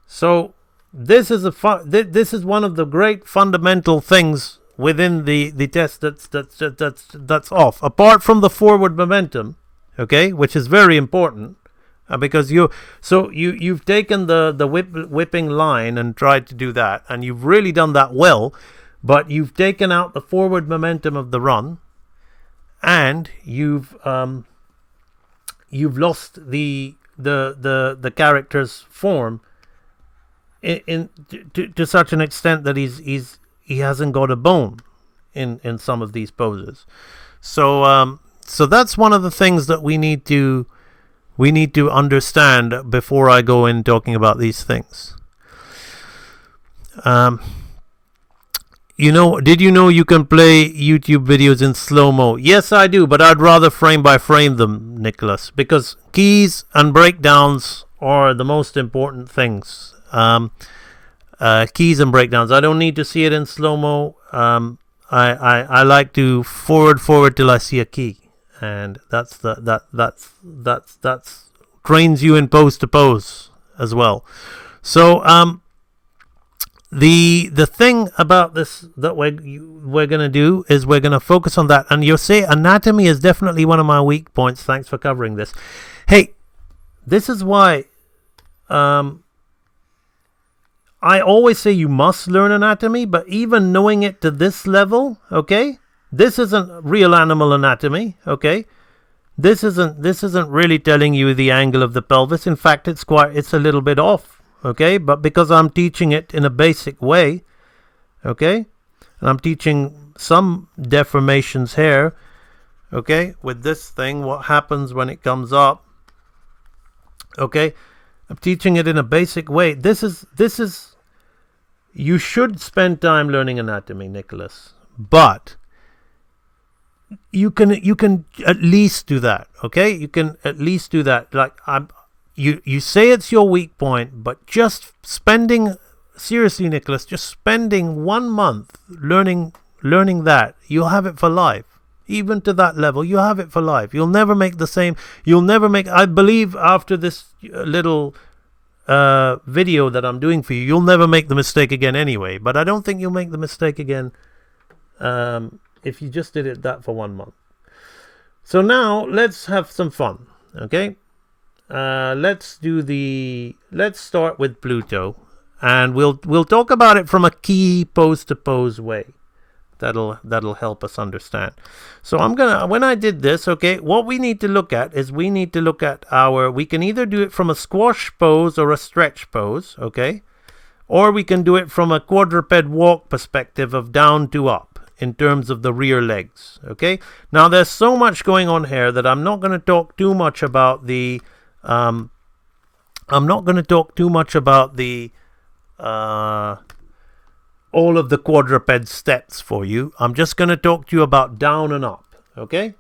So this is this is one of the great fundamental things within the test that's off. Apart from the forward momentum, okay, which is very important, because you've taken the whipping line and tried to do that, and you've really done that well, but you've taken out the forward momentum of the run, and you've lost the character's form to such an extent that he hasn't got a bone in some of these poses. So that's one of the things that we need to understand before I go in talking about these things. Did you know you can play YouTube videos in slow-mo? Yes, I do, but I'd rather frame by frame them, Nicholas, because keys and breakdowns are the most important things. Keys and breakdowns. I don't need to see it in slow-mo. I like to forward till I see a key, and that's trains you in pose to pose as well. So the thing about this that we're gonna do is we're gonna focus on that, and you'll say anatomy is definitely one of my weak points. Thanks for covering this. Hey, this is why I always say you must learn anatomy, but even knowing it to this level, okay, this isn't real animal anatomy, okay. This isn't really telling you the angle of the pelvis. In fact, it's a little bit off, okay. But because I'm teaching it in a basic way, okay, and I'm teaching some deformations here, okay, with this thing, what happens when it comes up, okay. I'm teaching it in a basic way. This is. You should spend time learning anatomy, Nicholas, but you can at least do that. Okay, you can at least do that. Like you say it's your weak point, but just spending, seriously, Nicholas, just spending 1 month learning that, you'll have it for life. Even to that level, you have it for life. You'll never make the same. You'll never make. I believe after this little video that I'm doing for you, you'll never make the mistake again anyway. But I don't think you'll make the mistake again if you just did it that for 1 month. So now let's have some fun. Okay, let's start with Pluto, and we'll talk about it from a key pose to pose way. That'll help us understand. So when I did this, okay, what we need to look at is we can either do it from a squash pose or a stretch pose, okay, or we can do it from a quadruped walk perspective of down to up in terms of the rear legs, okay. Now there's so much going on here that I'm not going to talk too much about the all of the quadruped steps for you. I'm just going to talk to you about down and up, okay?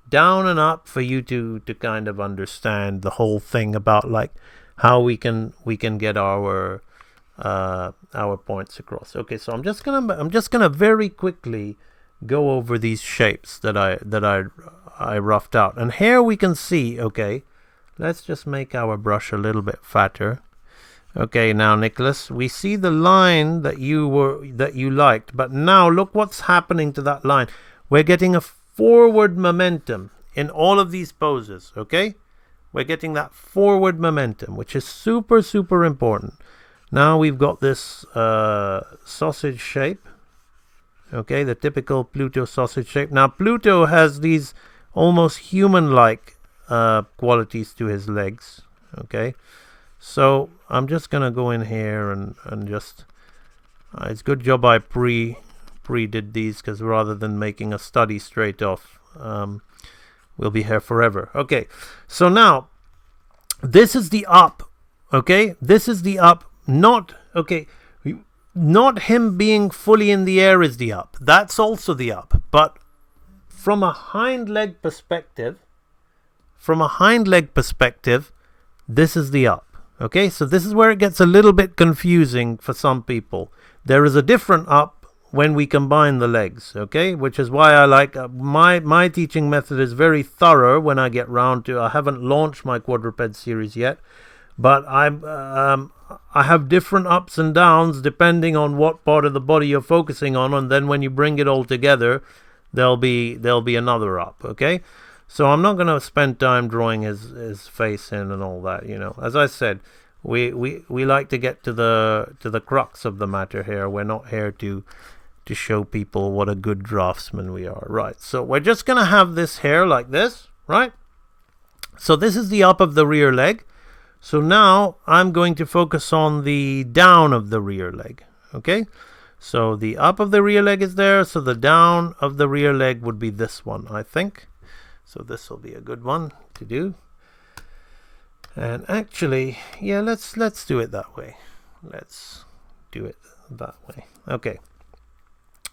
Down and up for you to kind of understand the whole thing about like how we can get our points across. Okay, so I'm just gonna very quickly go over these shapes that I roughed out. And here we can see, okay, let's just make our brush a little bit fatter. Okay, now Nicholas, we see the line that you liked, but now look what's happening to that line. We're getting a forward momentum in all of these poses, okay? We're getting that forward momentum, which is super, super important. Now we've got this sausage shape, okay, the typical Pluto sausage shape. Now Pluto has these almost human-like qualities to his legs, okay? So I'm just gonna go in here and just it's a good job I pre-did these, because rather than making a study straight off, we'll be here forever. Okay, so now this is the up, okay, this is the up, not him being fully in the air is the up, that's also the up, but from a hind leg perspective, this is the up. Okay, so this is where it gets a little bit confusing for some people. There is a different up when we combine the legs, okay, which is why I like my teaching method is very thorough when I get round to. I haven't launched my quadruped series yet, but I have different ups and downs depending on what part of the body you're focusing on, and then when you bring it all together, there'll be another up, okay. So I'm not going to spend time drawing his face in and all that, you know. As I said, we like to get to the crux of the matter here. We're not here to show people what a good draftsman we are, right? So we're just going to have this hair like this, right? So this is the up of the rear leg. So now I'm going to focus on the down of the rear leg, okay? So the up of the rear leg is there, so the down of the rear leg would be this one, I think. So this will be a good one to do. And actually, yeah, let's do it that way. Let's do it that way. Okay.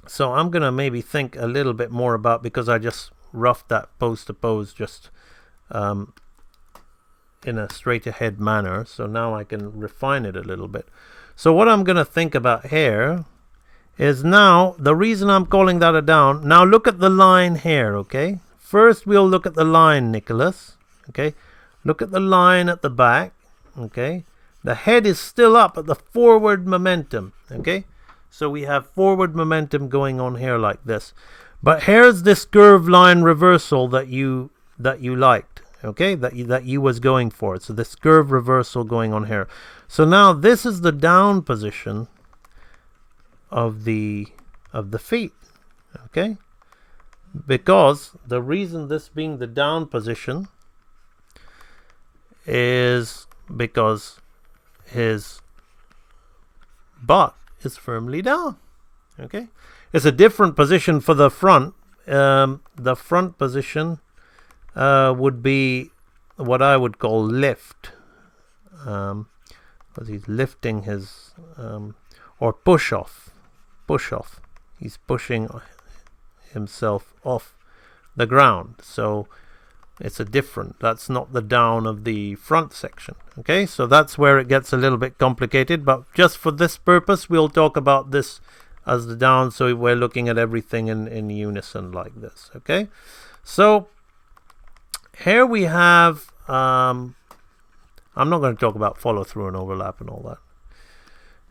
So I'm going to maybe think a little bit more about, because I just roughed that pose to pose just in a straight ahead manner. So now I can refine it a little bit. So what I'm going to think about here is now, the reason I'm calling that a down, now look at the line here, okay? First, we'll look at the line, Nicholas. Okay, look at the line at the back. Okay, the head is still up at the forward momentum. Okay, so we have forward momentum going on here like this. But here's this curved line reversal that you liked. Okay, that you was going for. So this curve reversal going on here. So now this is the down position of the feet. Okay. Because the reason this being the down position is because his butt is firmly down. Okay, it's a different position for the front. The front position would be what I would call lift, because he's lifting his or push off. He's pushing himself off the ground. So it's a different, that's not the down of the front section. Okay, so that's where it gets a little bit complicated, but just for this purpose we'll talk about this as the down, so we're looking at everything in unison like this. Okay, so here we have I'm not going to talk about follow through and overlap and all that.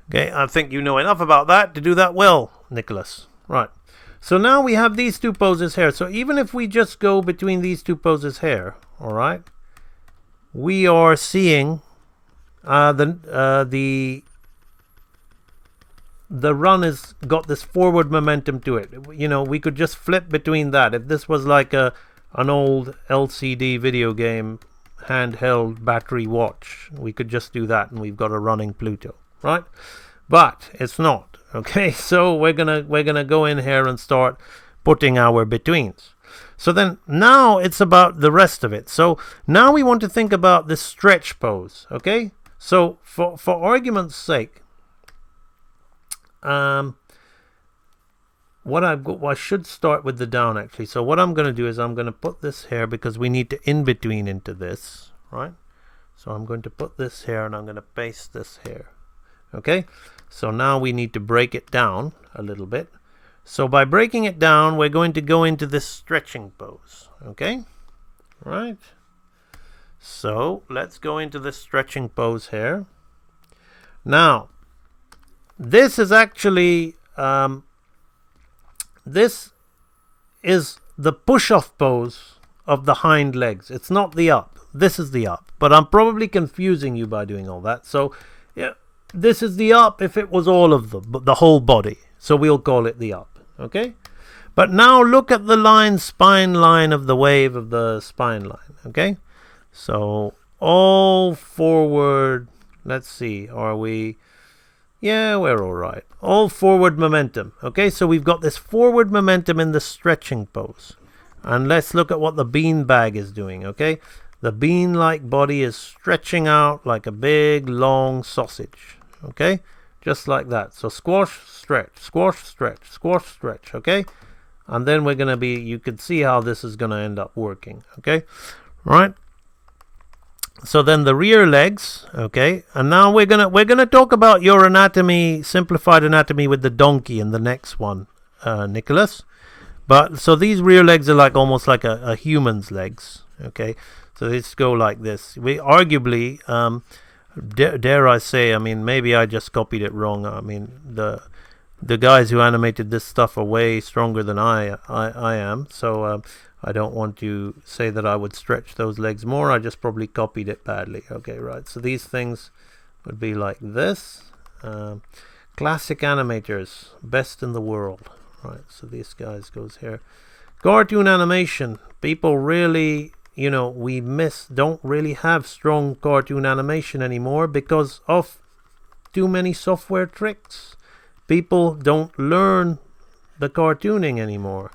Okay, I think you know enough about that to do that well, Nicholas. Right. So now we have these two poses here. So even if we just go between these two poses here, all right, we are seeing the run has got this forward momentum to it. You know, we could just flip between that. If this was like an old LCD video game, handheld battery watch, we could just do that, and we've got a running Pluto, right? But it's not. Okay, so we're gonna go in here and start putting our betweens. So then now it's about the rest of it. So now we want to think about this stretch pose. Okay, so for argument's sake, what I should start with the down actually. So what I'm going to do is I'm going to put this here because we need to in between into this, right? So I'm going to put this here and I'm going to paste this here. Okay, so now we need to break it down a little bit. So by breaking it down, we're going to go into this stretching pose. Okay, right? So let's go into this stretching pose here. Now, this is actually this is the push-off pose of the hind legs. It's not the up. This is the up. But I'm probably confusing you by doing all that. So yeah, this is the up if it was all of the whole body. So we'll call it the up. Okay? But now look at the spine line of the wave of the spine line. Okay? So all forward. Let's see. Are we... Yeah, we're all right. All forward momentum. Okay, so we've got this forward momentum in the stretching pose. And let's look at what the bean bag is doing, okay? The bean-like body is stretching out like a big, long sausage, okay? Just like that. So squash, stretch, squash, stretch, squash, stretch, okay? And then we're going to be, you can see how this is going to end up working, okay? Right? So then the rear legs, okay, and now we're gonna talk about your anatomy, simplified anatomy with the donkey in the next one, Nicholas. But so these rear legs are like almost like a human's legs, okay. So let's go like this. We arguably, dare I say, I mean maybe I just copied it wrong. I mean the guys who animated this stuff are way stronger than I am. So. I don't want to say that I would stretch those legs more. I just probably copied it badly. Okay, right. So these things would be like this. Classic animators, best in the world. Right, so these guys goes here. Cartoon animation. People really, we don't really have strong cartoon animation anymore because of too many software tricks. People don't learn the cartooning anymore.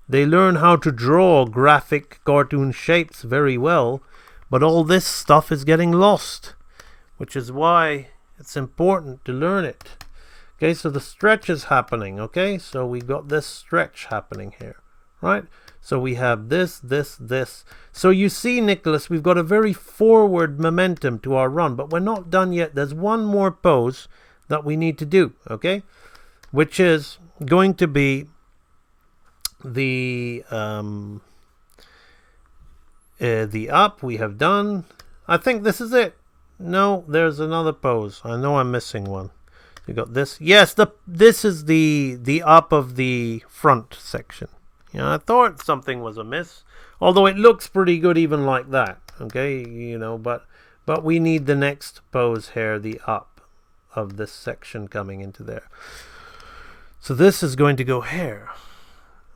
They learn how to draw graphic cartoon shapes very well, but all this stuff is getting lost, which is why it's important to learn it. Okay, so the stretch is happening, okay? So we got this stretch happening here, right? So we have this, this, this. So you see, Nicholas, we've got a very forward momentum to our run, but we're not done yet. There's one more pose that we need to do, okay? Which is going to be the up we have done. I think this is it. No, there's another pose. I know I'm missing one. You got this. Yes, this is the up of the front section. I thought something was amiss, although it looks pretty good even like that. Okay, but we need the next pose here, the up of this section coming into there. So this is going to go here.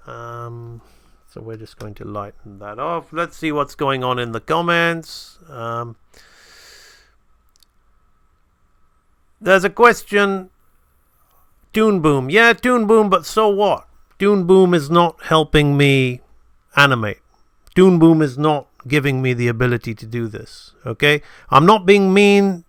So we're just going to lighten that off. Let's see what's going on in the comments. There's a question. Toon Boom. Yeah, Toon Boom, but so what? Toon Boom is not helping me animate. Toon Boom is not giving me the ability to do this. Okay? I'm not being mean.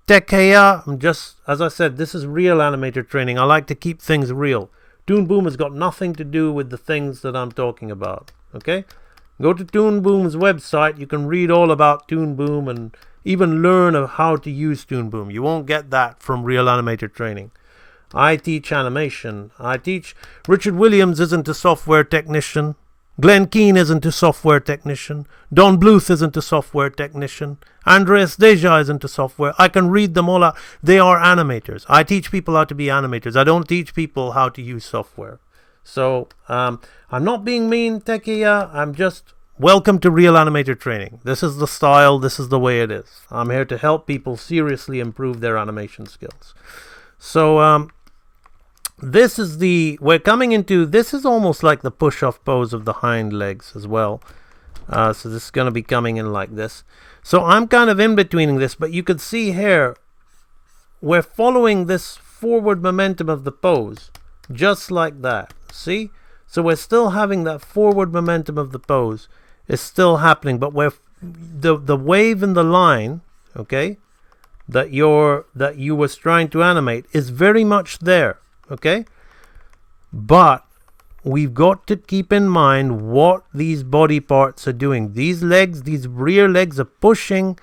Tekeya. I'm just, as I said, this is real animator training. I like to keep things real. Toon Boom has got nothing to do with the things that I'm talking about. Okay, go to Toon Boom's website. You can read all about Toon Boom and even learn of how to use Toon Boom. You won't get that from Real Animator Training. I teach animation. Richard Williams isn't a software technician. Glenn Keane isn't a software technician. Don Bluth isn't a software technician. Andreas Deja isn't a software. I can read them all out. They are animators. I teach people how to be animators. I don't teach people how to use software. So I'm not being mean, Tekia. I'm just welcome to Real Animator Training. This is the style. This is the way it is. I'm here to help people seriously improve their animation skills. So this is we're coming into, this is almost like the push-off pose of the hind legs as well. So this is going to be coming in like this. So I'm kind of in betweening this, but you can see here, we're following this forward momentum of the pose, just like that. See? So we're still having that forward momentum of the pose. It's still happening, but the wave in the line, okay, that you was trying to animate is very much there. Okay, but we've got to keep in mind what these body parts are doing. These legs, these rear legs, are pushing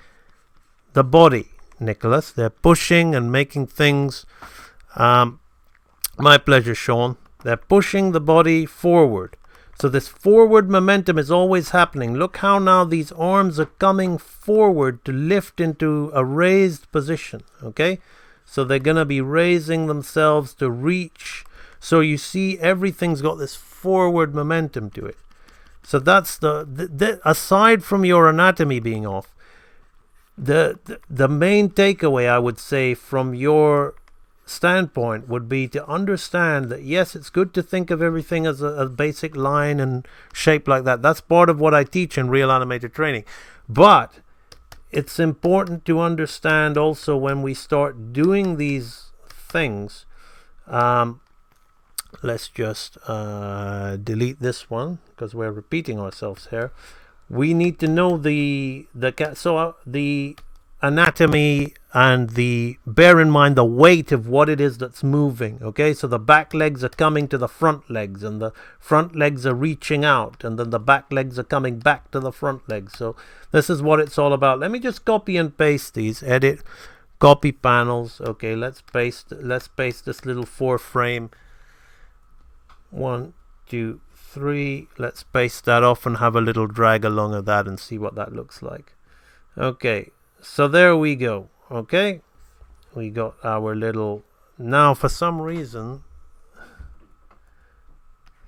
the body, Nicholas. They're pushing and making things. My pleasure, Sean. They're pushing the body forward. So this forward momentum is always happening. Look how now these arms are coming forward to lift into a raised position. Okay. So they're going to be raising themselves to reach. So you see everything's got this forward momentum to it. So that's aside from your anatomy being off, the main takeaway, I would say, from your standpoint would be to understand that, yes, it's good to think of everything as a basic line and shape like that. That's part of what I teach in Real Animator Training. But it's important to understand also when we start doing these things. Let's just delete this one because we're repeating ourselves here. We need to know the anatomy and bear in mind the weight of what it is that's moving. Okay, so the back legs are coming to the front legs, and the front legs are reaching out, and then the back legs are coming back to the front legs. So this is what it's all about. Let me just copy and paste these. Edit, copy panels. Okay, let's paste this little 4-frame. 1, 2, 3. Let's paste that off and have a little drag along of that and see what that looks like. Okay, so there we go. Okay, we got our little. Now for some reason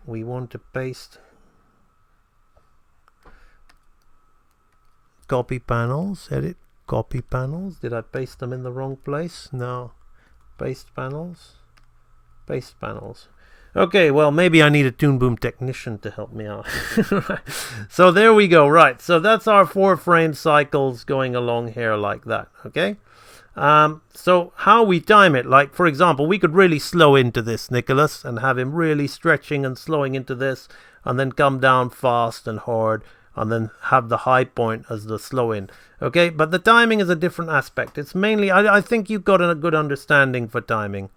we want to paste copy panels. Edit, copy panels. Did I paste them in the wrong place? No. Paste panels. Paste panels. Okay, well, maybe I need a Toon Boom technician to help me out. So there we go. Right, so that's our 4-frame cycles going along here like that. Okay, so how we time it, like, for example, we could really slow into this, Nicholas, and have him really stretching and slowing into this, and then come down fast and hard, and then have the high point as the slow in. Okay, but the timing is a different aspect. It's mainly, I think you've got a good understanding for timing,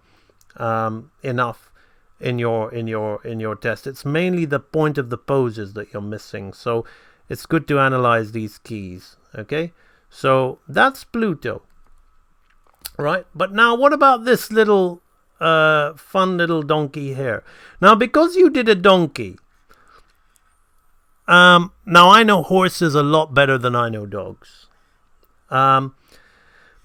enough in your test. It's mainly the point of the poses that you're missing. So it's good to analyze these keys. Okay, so that's Pluto, right? But now what about this little fun little donkey here? Now, because you did a donkey, now I know horses a lot better than I know dogs.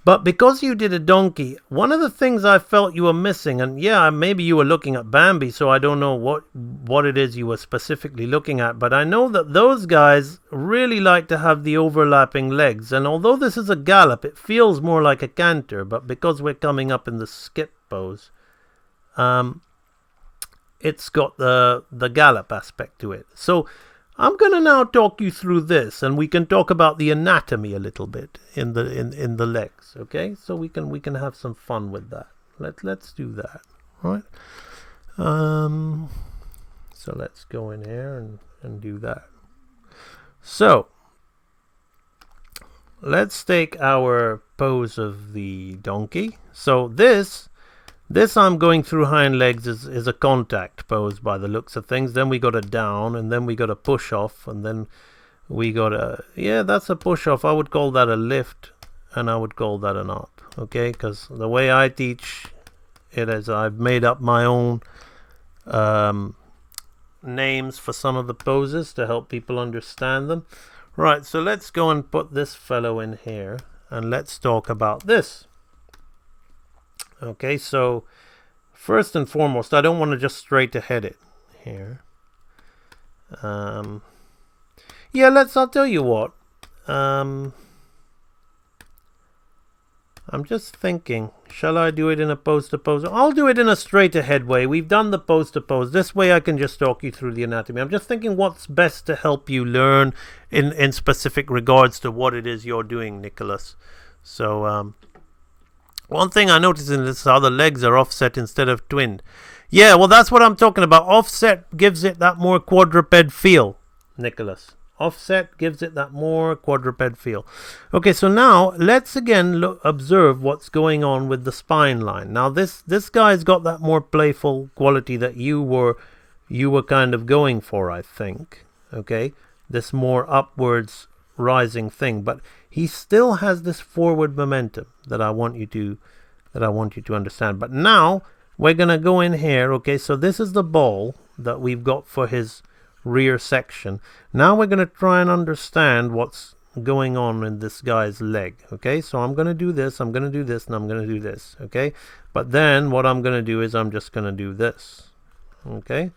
But because you did a donkey, one of the things I felt you were missing, and yeah, maybe you were looking at Bambi, so I don't know what it is you were specifically looking at, but I know that those guys really like to have the overlapping legs, and although this is a gallop, it feels more like a canter, but because we're coming up in the skip pose, it's got the gallop aspect to it. So I'm going to now talk you through this, and we can talk about the anatomy a little bit in the legs. Okay, so we can have some fun with that. Let's do that, right? So let's go in here and do that. So let's take our pose of the donkey. So this This I'm going through hind legs is a contact pose by the looks of things. Then we got a down, and then we got a push off, and then we got a, yeah, that's a push off. I would call that a lift, and I would call that an up, okay? Because the way I teach it is I've made up my own names for some of the poses to help people understand them. Right, so let's go and put this fellow in here, and let's talk about this. Okay, so first and foremost, I don't want to just straight ahead it here. Yeah, I'll tell you what. I'm just thinking, shall I do it in a pose to pose? I'll do it in a straight ahead way. We've done the pose to pose. This way I can just talk you through the anatomy. I'm just thinking what's best to help you learn in specific regards to what it is you're doing, Nicholas. So, one thing I noticed in this is how the legs are offset instead of twinned. Yeah, well, that's what I'm talking about. Offset gives it that more quadruped feel, Nicholas. Offset gives it that more quadruped feel. Okay, so now let's again observe what's going on with the spine line. Now this guy's got that more playful quality that you were kind of going for, I think. Okay, this more upwards rising thing, but he still has this forward momentum that I want you to understand. But now we're gonna go in here. Okay, so this is the ball that we've got for his rear section. Now we're gonna try and understand what's going on in this guy's leg. Okay, so I'm gonna do this, I'm gonna do this, and I'm gonna do this. Okay, but then what I'm gonna do is I'm just gonna do this. Okay.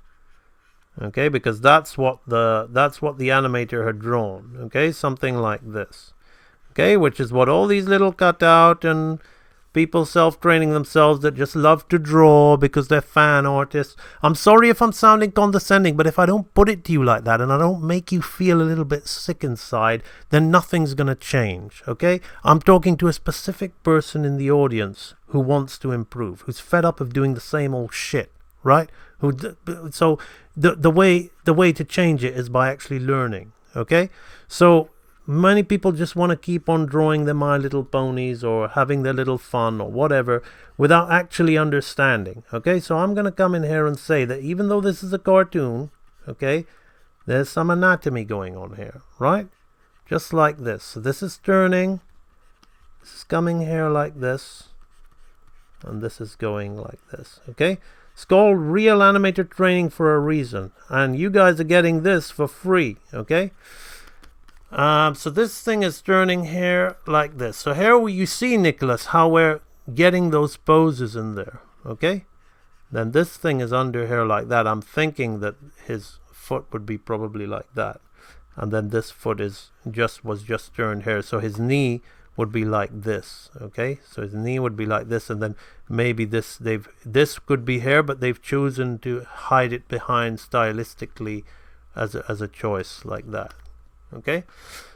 Okay, because that's what the animator had drawn. Okay, something like this. Okay, which is what all these little cutout and people self-training themselves that just love to draw because they're fan artists. I'm sorry if I'm sounding condescending, but if I don't put it to you like that and I don't make you feel a little bit sick inside, then nothing's gonna change. Okay, I'm talking to a specific person in the audience who wants to improve, who's fed up of doing the same old shit, right? So the way to change it is by actually learning. Okay, so many people just want to keep on drawing their My Little Ponies or having their little fun or whatever without actually understanding. Okay, so I'm gonna come in here and say that even though this is a cartoon, okay, there's some anatomy going on here, right? Just like this. So this is turning, this is coming here like this, and this is going like this. Okay, it's called real animator training for a reason, and you guys are getting this for free. Okay, so this thing is turning here like this. So here you see, Nicholas, how we're getting those poses in there. Okay, then this thing is under here like that. I'm thinking that his foot would be probably like that, and then this foot was just turned here, so his knee would be like this. Okay, so his knee would be like this, and then maybe this could be here, but they've chosen to hide it behind stylistically as a choice like that. Okay,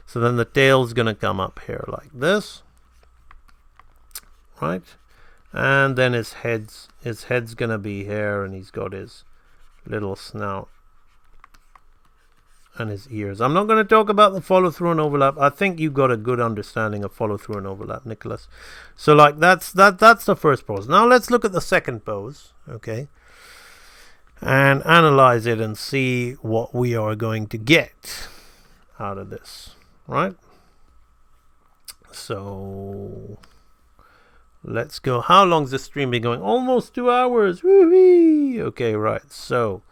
so then the tail's gonna come up here like this, right? And then his head's gonna be here, and he's got his little snout and his ears. I'm not going to talk about the follow through and overlap. I think you got a good understanding of follow through and overlap, Nicholas. So like that's the first pose. Now let's look at the second pose, okay, and analyze it and see what we are going to get out of this, right? So let's go. How long's this stream been going? Almost 2 hours. Woo-wee! Okay, right. So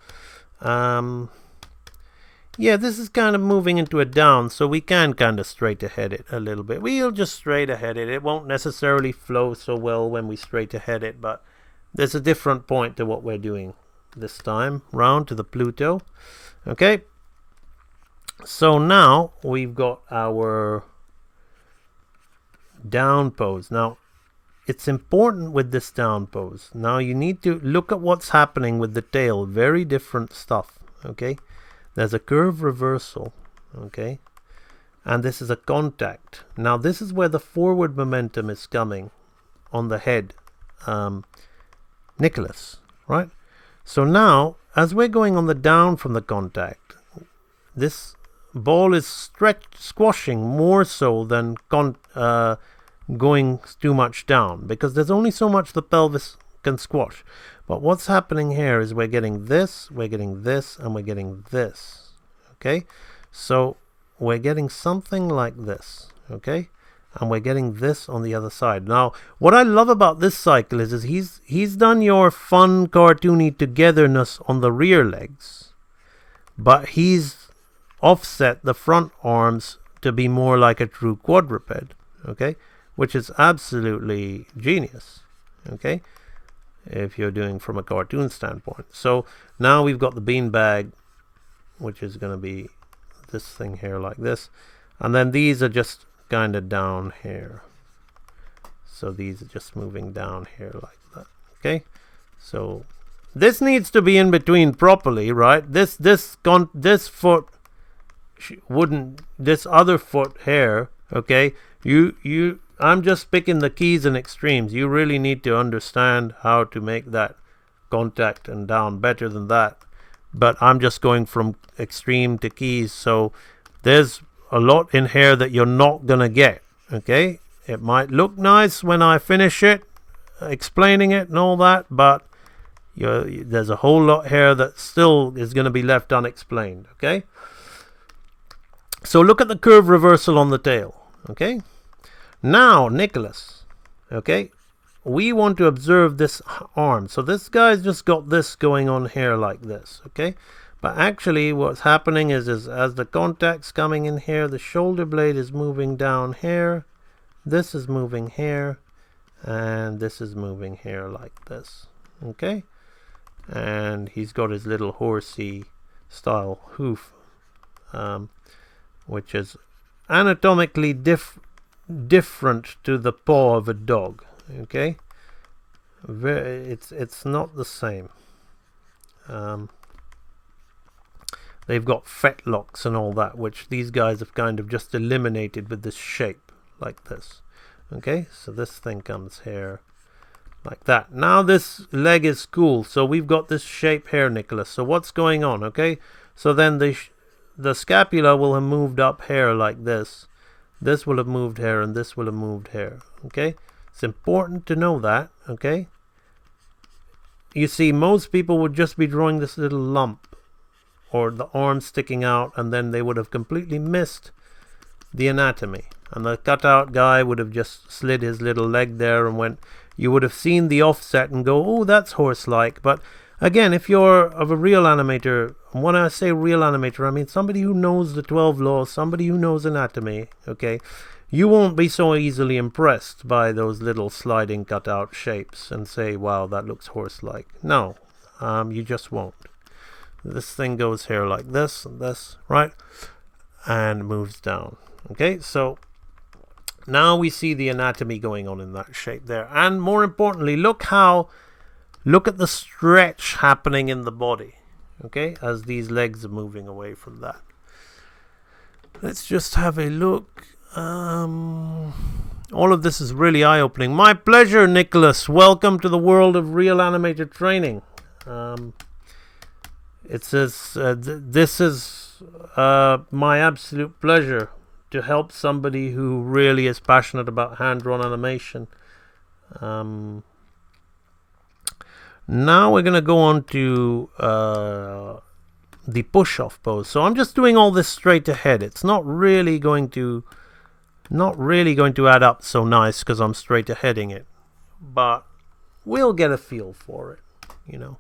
yeah, this is kind of moving into a down, so we can kind of straight ahead it a little bit. We'll just straight ahead it. It won't necessarily flow so well when we straight ahead it, but there's a different point to what we're doing this time round, to the Pluto. Okay, so now we've got our down pose. Now it's important with this down pose. Now you need to look at what's happening with the tail. Very different stuff. Okay, there's a curve reversal, okay, and this is a contact. Now this is where the forward momentum is coming on the head, Nicholas, right? So now as we're going on the down from the contact, this ball is squashing more so than going too much down, because there's only so much the pelvis can squash. But what's happening here is we're getting this, and we're getting this. Okay, so we're getting something like this. Okay, and we're getting this on the other side. Now, what I love about this cycle is he's done your fun cartoony togetherness on the rear legs, but he's offset the front arms to be more like a true quadruped. Okay, which is absolutely genius. Okay, if you're doing from a cartoon standpoint. So now we've got the beanbag, which is going to be this thing here like this, and then these are just kind of down here. So these are just moving down here like that. Okay, so this needs to be in between properly, right? This foot wouldn't, this other foot here. Okay, I'm just picking the keys and extremes. You really need to understand how to make that contact and down better than that. But I'm just going from extreme to keys. So there's a lot in here that you're not going to get. Okay, it might look nice when I finish it, explaining it and all that, but there's a whole lot here that still is going to be left unexplained. Okay, so look at the curve reversal on the tail. Okay, now Nicholas, okay, we want to observe this arm. So this guy's just got this going on here like this. Okay, but actually what's happening is as the contact's coming in here, the shoulder blade is moving down here, this is moving here, and this is moving here like this. Okay, and he's got his little horsey style hoof, which is anatomically different to the paw of a dog. Okay, it's not the same. They've got fetlocks and all that, which these guys have kind of just eliminated with this shape like this. Okay, so this thing comes here like that. Now this leg is cool, so we've got this shape here, Nicholas. So what's going on? Okay, so then the scapula will have moved up here like this. This will have moved here, and this will have moved here. Okay, it's important to know that. Okay, you see, most people would just be drawing this little lump or the arm sticking out, and then they would have completely missed the anatomy. And the cutout guy would have just slid his little leg there and went. You would have seen the offset and go, oh, that's horse-like. But again, if you're of a real animator, when I say real animator, I mean somebody who knows the 12 laws, somebody who knows anatomy, okay, you won't be so easily impressed by those little sliding cutout shapes and say, wow, that looks horse-like. No, you just won't. This thing goes here like this and this, right, and moves down. Okay, so now we see the anatomy going on in that shape there. And more importantly, look at the stretch happening in the body, okay, as these legs are moving away from that. Let's just have a look. All of this is really eye-opening. My pleasure, Nicholas. Welcome to the world of real animator training. It says, this is my absolute pleasure to help somebody who really is passionate about hand-drawn animation. Now we're going to go on to the push-off pose. So I'm just doing all this straight ahead. It's not really going to add up so nice because I'm straight aheading it, but we'll get a feel for it. You know,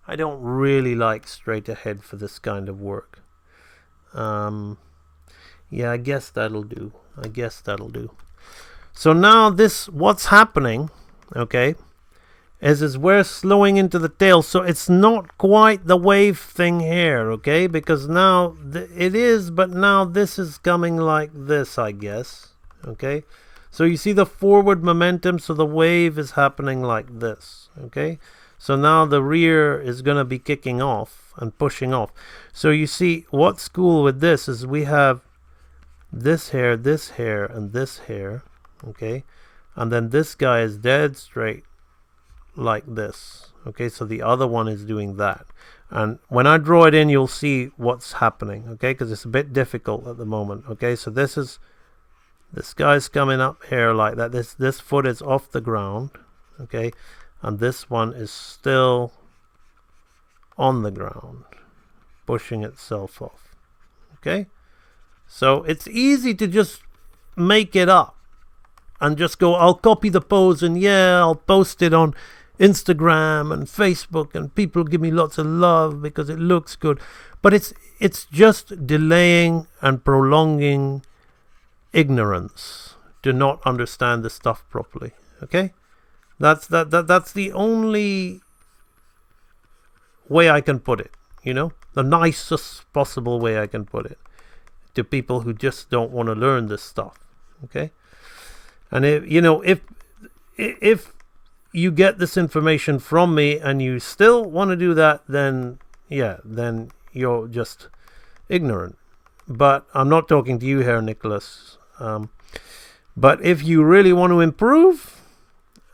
I don't really like straight ahead for this kind of work. Yeah, I guess that'll do. So now what's happening, okay, is we're slowing into the tail. So it's not quite the wave thing here, okay, because now it is, but now this is coming like this, I guess, okay. So you see the forward momentum, so the wave is happening like this, okay. So now the rear is going to be kicking off and pushing off. So you see what's cool with this is we have this hair, and this hair, okay, and then this guy is dead straight like this, okay. So the other one is doing that, and when I draw it in, you'll see what's happening, okay, because it's a bit difficult at the moment, okay. So this guy's coming up here like that. This foot is off the ground, okay, and this one is still on the ground, pushing itself off. Okay? So it's easy to just make it up and just go, I'll copy the pose and yeah, I'll post it on Instagram and Facebook and people give me lots of love because it looks good. But it's just delaying and prolonging ignorance to not understand the stuff properly. Okay? That's the only way I can put it, you know? The nicest possible way I can put it to people who just don't want to learn this stuff. Okay? And if you get this information from me and you still want to do that, then yeah, then you're just ignorant. But I'm not talking to you here, Nicholas. But if you really want to improve,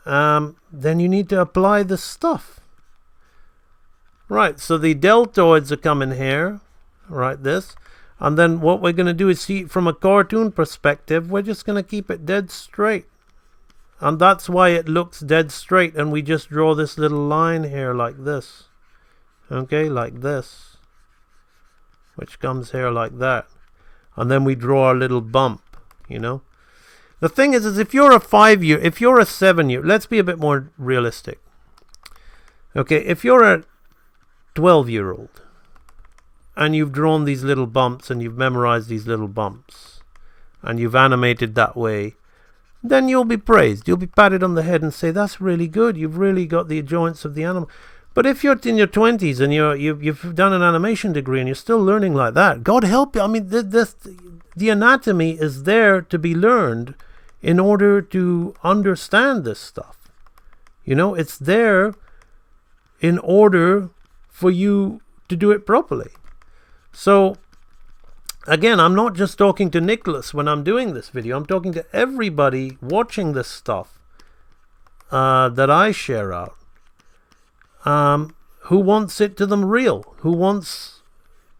then you need to apply this stuff. Right, so the deltoids are coming here, right, this. And then what we're going to do is see from a cartoon perspective, we're just going to keep it dead straight. And that's why it looks dead straight. And we just draw this little line here like this. Okay, like this. Which comes here like that. And then we draw our little bump, you know. The thing is if you're a 5-year, if you're a 7-year, let's be a bit more realistic. Okay, if you're a 12-year-old and you've drawn these little bumps and you've memorized these little bumps and you've animated that way, then you'll be praised. You'll be patted on the head and say, that's really good. You've really got the joints of the animal. But if you're in your 20s and you've done an animation degree and you're still learning like that, God help you. I mean, the anatomy is there to be learned in order to understand this stuff. You know, it's there in order for you to do it properly. So, again, I'm not just talking to Nicholas when I'm doing this video. I'm talking to everybody watching this stuff that I share out, who wants it to them real, who wants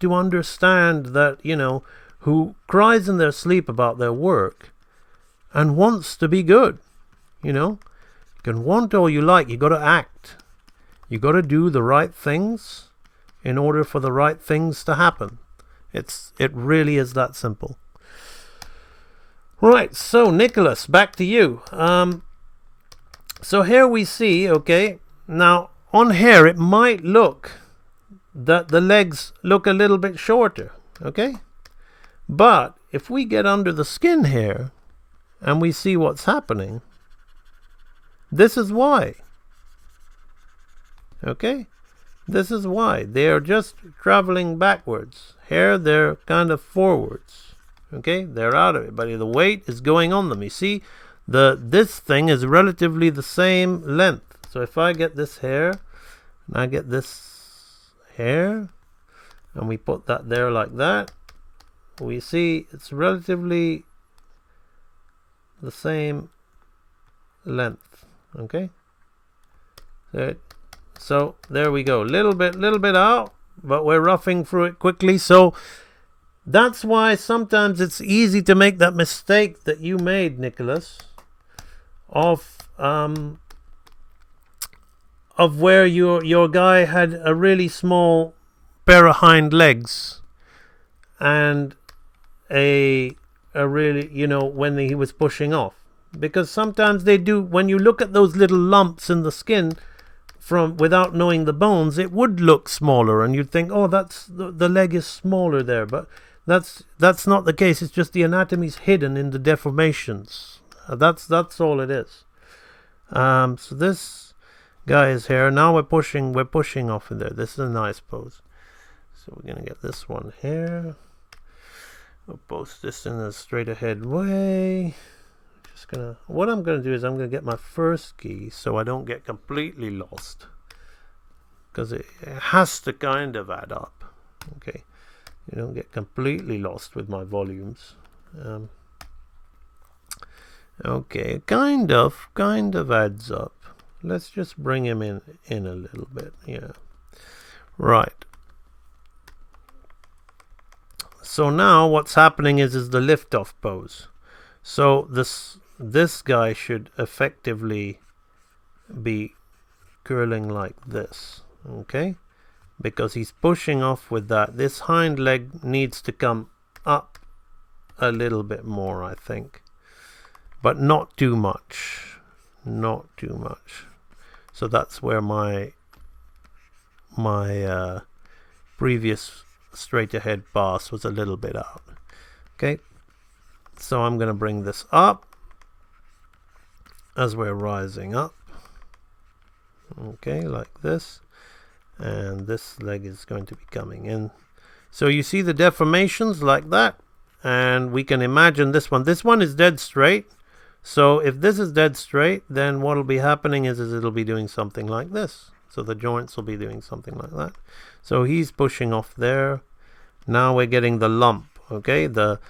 to understand that, you know, who cries in their sleep about their work and wants to be good, you know. You can want all you like, you got to act. You got to do the right things in order for the right things to happen. It really is that simple. Right, so Nicholas, back to you. So here we see, okay, now on here it might look that the legs look a little bit shorter, okay? But if we get under the skin here and we see what's happening, this is why. Okay? This is why. They are just traveling backwards. Here they're kind of forwards. Okay? They're out of it, but the weight is going on them. You see, this thing is relatively the same length. So if I get this hair, and I get this hair, and we put that there like that, we see it's relatively the same length. Okay? So there we go. Little bit out, but we're roughing through it quickly. So that's why sometimes it's easy to make that mistake that you made, Nicholas, of where your guy had a really small pair of hind legs and a really, you know, when he was pushing off. Because sometimes they do, when you look at those little lumps in the skin from without knowing the bones, it would look smaller and you'd think, oh, that's the leg is smaller there, but that's not the case. It's just the anatomy's hidden in the deformations. That's all it is. So this guy is here. Now we're pushing off in there. This is a nice pose. So we're gonna get this one here. We'll post this in a straight ahead way. What I'm gonna do is I'm gonna get my first key so I don't get completely lost, because it has to kind of add up. Okay, you don't get completely lost with my volumes. Okay, kind of adds up. Let's just bring him in a little bit. Yeah, right. So now what's happening is the lift-off pose. So this guy should effectively be curling like this, okay? Because he's pushing off with that. This hind leg needs to come up a little bit more, I think, but not too much, not too much. So that's where my previous straight ahead pass was a little bit out. Okay, so I'm going to bring this up as we're rising up. Okay, like this, and this leg is going to be coming in. So you see the deformations like that, and we can imagine this one. This one is dead straight. So if this is dead straight, then what will be happening is it'll be doing something like this. So the joints will be doing something like that. So he's pushing off there. Now we're getting the lump, okay? The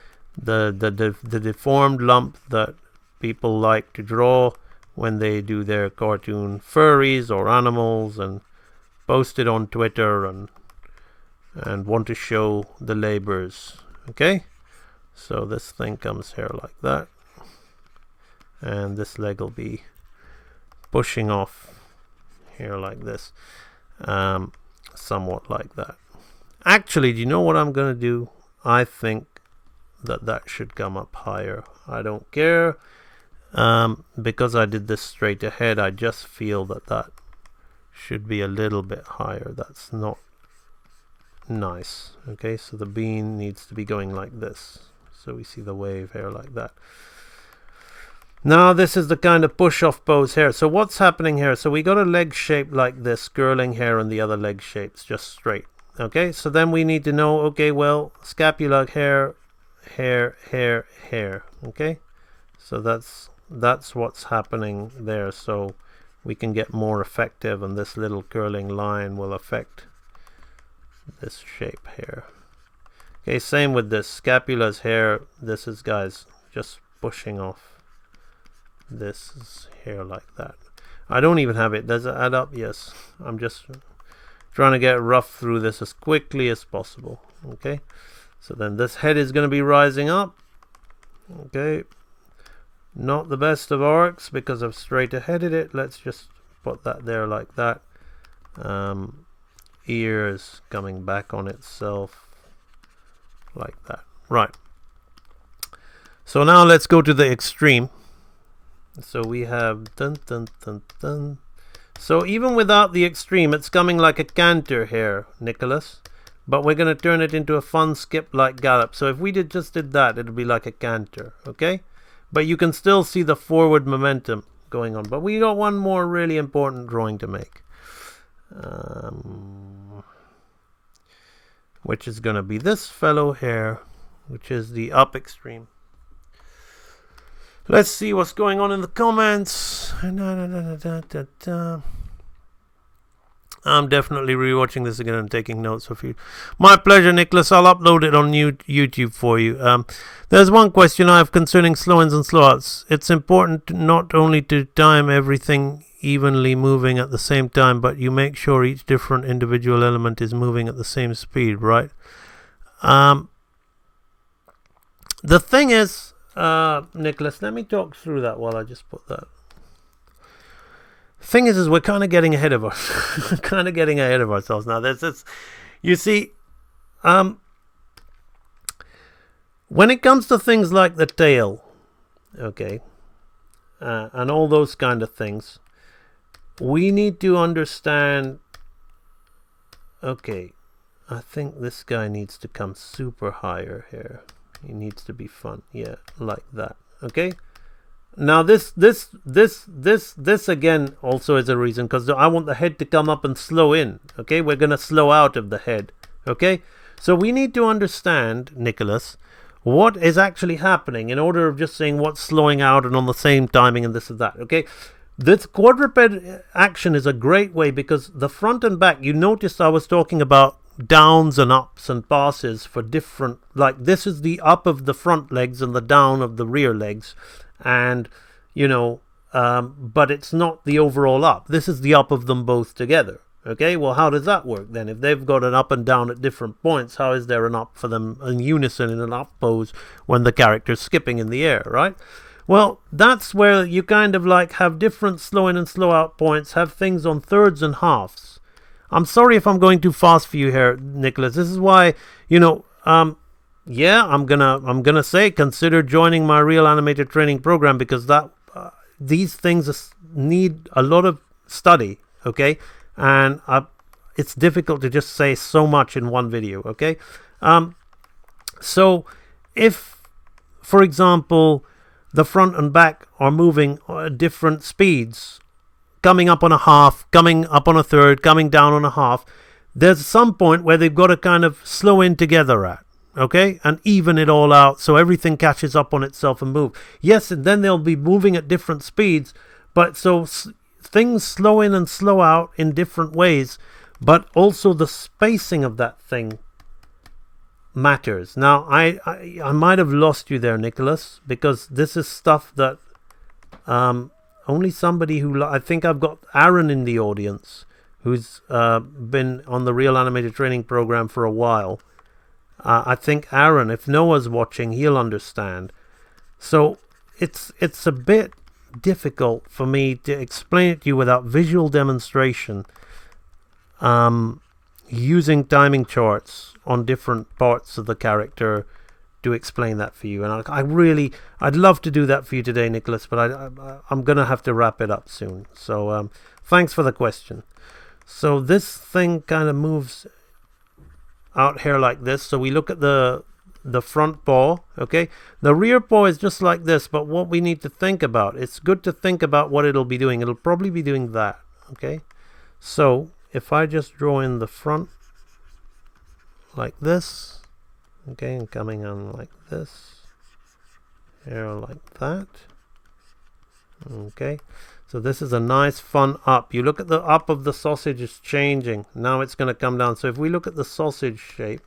deformed lump that people like to draw when they do their cartoon furries or animals and post it on Twitter and want to show the labors, okay? So this thing comes here like that, and this leg will be pushing off here like this, somewhat like that. Actually, do you know what I'm going to do? I think that should come up higher. I don't care, because I did this straight ahead. I just feel that should be a little bit higher. That's not nice. Okay, so the bean needs to be going like this. So we see the wave here like that. Now this is the kind of push-off pose here. So what's happening here? So we got a leg shape like this, curling here, and the other leg shapes just straight. Okay, so then we need to know, okay, well, scapula hair, hair, hair, hair. Okay, so that's what's happening there. So we can get more effective, and this little curling line will affect this shape here. Okay, same with this scapula's hair. This is, guys, just pushing off. This is here like that. I don't even have it. Does it add up? Yes. I'm just trying to get rough through this as quickly as possible. Okay, so then this head is going to be rising up. Okay, not the best of arcs because I've straight aheaded it. Let's just put that there like that. Ears coming back on itself like that. Right, so now let's go to the extreme. So we have dun dun dun dun. So even without the extreme, it's coming like a canter here, Nicholas. But we're going to turn it into a fun skip like gallop. So if we just did that, it'd be like a canter, okay? But you can still see the forward momentum going on. But we got one more really important drawing to make, which is going to be this fellow here, which is the up extreme. Let's see what's going on in the comments. I'm definitely rewatching this again and taking notes of you. My pleasure, Nicholas. I'll upload it on YouTube for you. There's one question I have concerning slow-ins and slow-outs. It's important not only to time everything evenly moving at the same time, but you make sure each different individual element is moving at the same speed, right? The thing is, Nicholas, let me talk through that while I just put that. Thing is we're kind of getting ahead of us. Kind of getting ahead of ourselves now. This, you see, when it comes to things like the tail, okay, and all those kind of things, we need to understand. Okay, I think this guy needs to come super higher here. He needs to be fun, yeah, like that. Okay. Now this again also is a reason, because I want the head to come up and slow in. Okay, we're gonna slow out of the head. Okay, so we need to understand, Nicholas, what is actually happening in order of just saying what's slowing out and on the same timing and this and that. Okay, this quadruped action is a great way, because the front and back, you noticed I was talking about downs and ups and passes for different, like this is the up of the front legs and the down of the rear legs, and you know, but it's not the overall up. This is the up of them both together. Okay, well, how does that work then? If they've got an up and down at different points, how is there an up for them in unison in an up pose when the character's skipping in the air, right? Well, that's where you kind of like have different slow in and slow out points, have things on thirds and halves. I'm sorry if I'm going too fast for you here, Nicholas. This is why, yeah, I'm gonna say consider joining my real animator training program, because that these things need a lot of study, okay? And it's difficult to just say so much in one video, okay? So if, for example, the front and back are moving at different speeds, coming up on a half, coming up on a third, coming down on a half, there's some point where they've got to kind of slow in together at, okay, and even it all out so everything catches up on itself and move. Yes, and then they'll be moving at different speeds, but so things slow in and slow out in different ways, but also the spacing of that thing matters. Now, I might have lost you there, Nicholas, because this is stuff that only somebody who... I think I've got Aaron in the audience, who's been on the Real Animated Training Program for a while. I think Aaron, if Noah's watching, he'll understand. So it's a bit difficult for me to explain it to you without visual demonstration, using timing charts on different parts of the character to explain that for you. And I'd love to do that for you today, Nicholas, but I'm going to have to wrap it up soon. So thanks for the question. So this thing kind of moves out here like this. So we look at the front paw, okay? The rear paw is just like this, but what we need to think about, it's good to think about what it'll be doing. It'll probably be doing that, okay? So if I just draw in the front like this, okay, and coming on like this, here like that, okay? So this is a nice fun up. You look at the up of the sausage is changing. Now it's going to come down. So if we look at the sausage shape,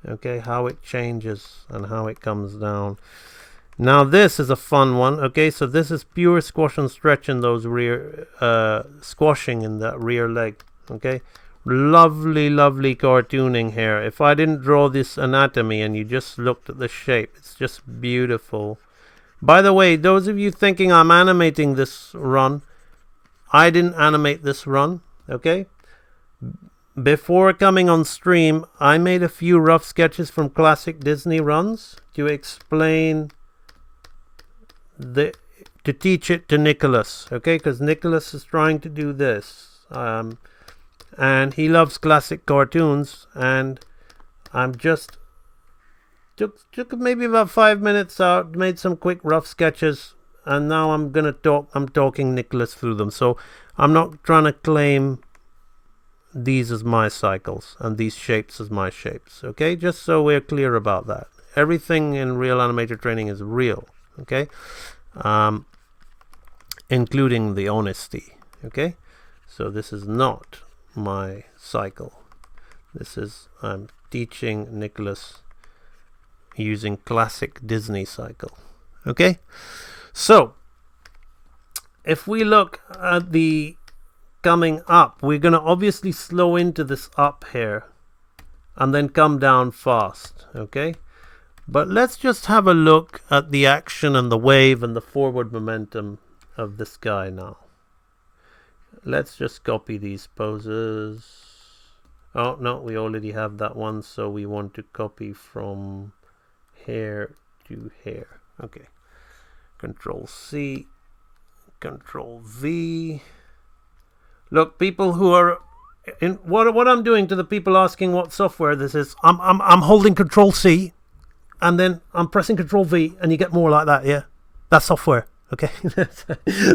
okay, how it changes and how it comes down. Now this is a fun one, okay? So this is pure squash and stretch in those rear, squashing in that rear leg, okay? Lovely, lovely cartooning here. If I didn't draw this anatomy and you just looked at the shape, it's just beautiful. By the way, those of you thinking I'm animating this run, I didn't animate this run, okay? Before coming on stream, I made a few rough sketches from classic Disney runs to explain to teach it to Nicholas, okay? Because Nicholas is trying to do this. And he loves classic cartoons, and I'm just took maybe about 5 minutes out, made some quick rough sketches, and now I'm talking Nicholas through them. So I'm not trying to claim these as my cycles and these shapes as my shapes, okay? Just so we're clear about that. Everything in Real Animator Training is real, okay? Including the honesty, okay? So this is not my cycle. This is, I'm teaching Nicholas using classic Disney cycle, okay? So if we look at the coming up, we're going to obviously slow into this up here and then come down fast, okay? But let's just have a look at the action and the wave and the forward momentum of this guy now. Let's just copy these poses. Oh no, we already have that one, so we want to copy from here to here. Okay, Control C, Control V. Look, people who are in what I'm doing, to the people asking what software this is, I'm holding Control C, and then I'm pressing Control V, and you get more like that. Yeah, that's software. Okay,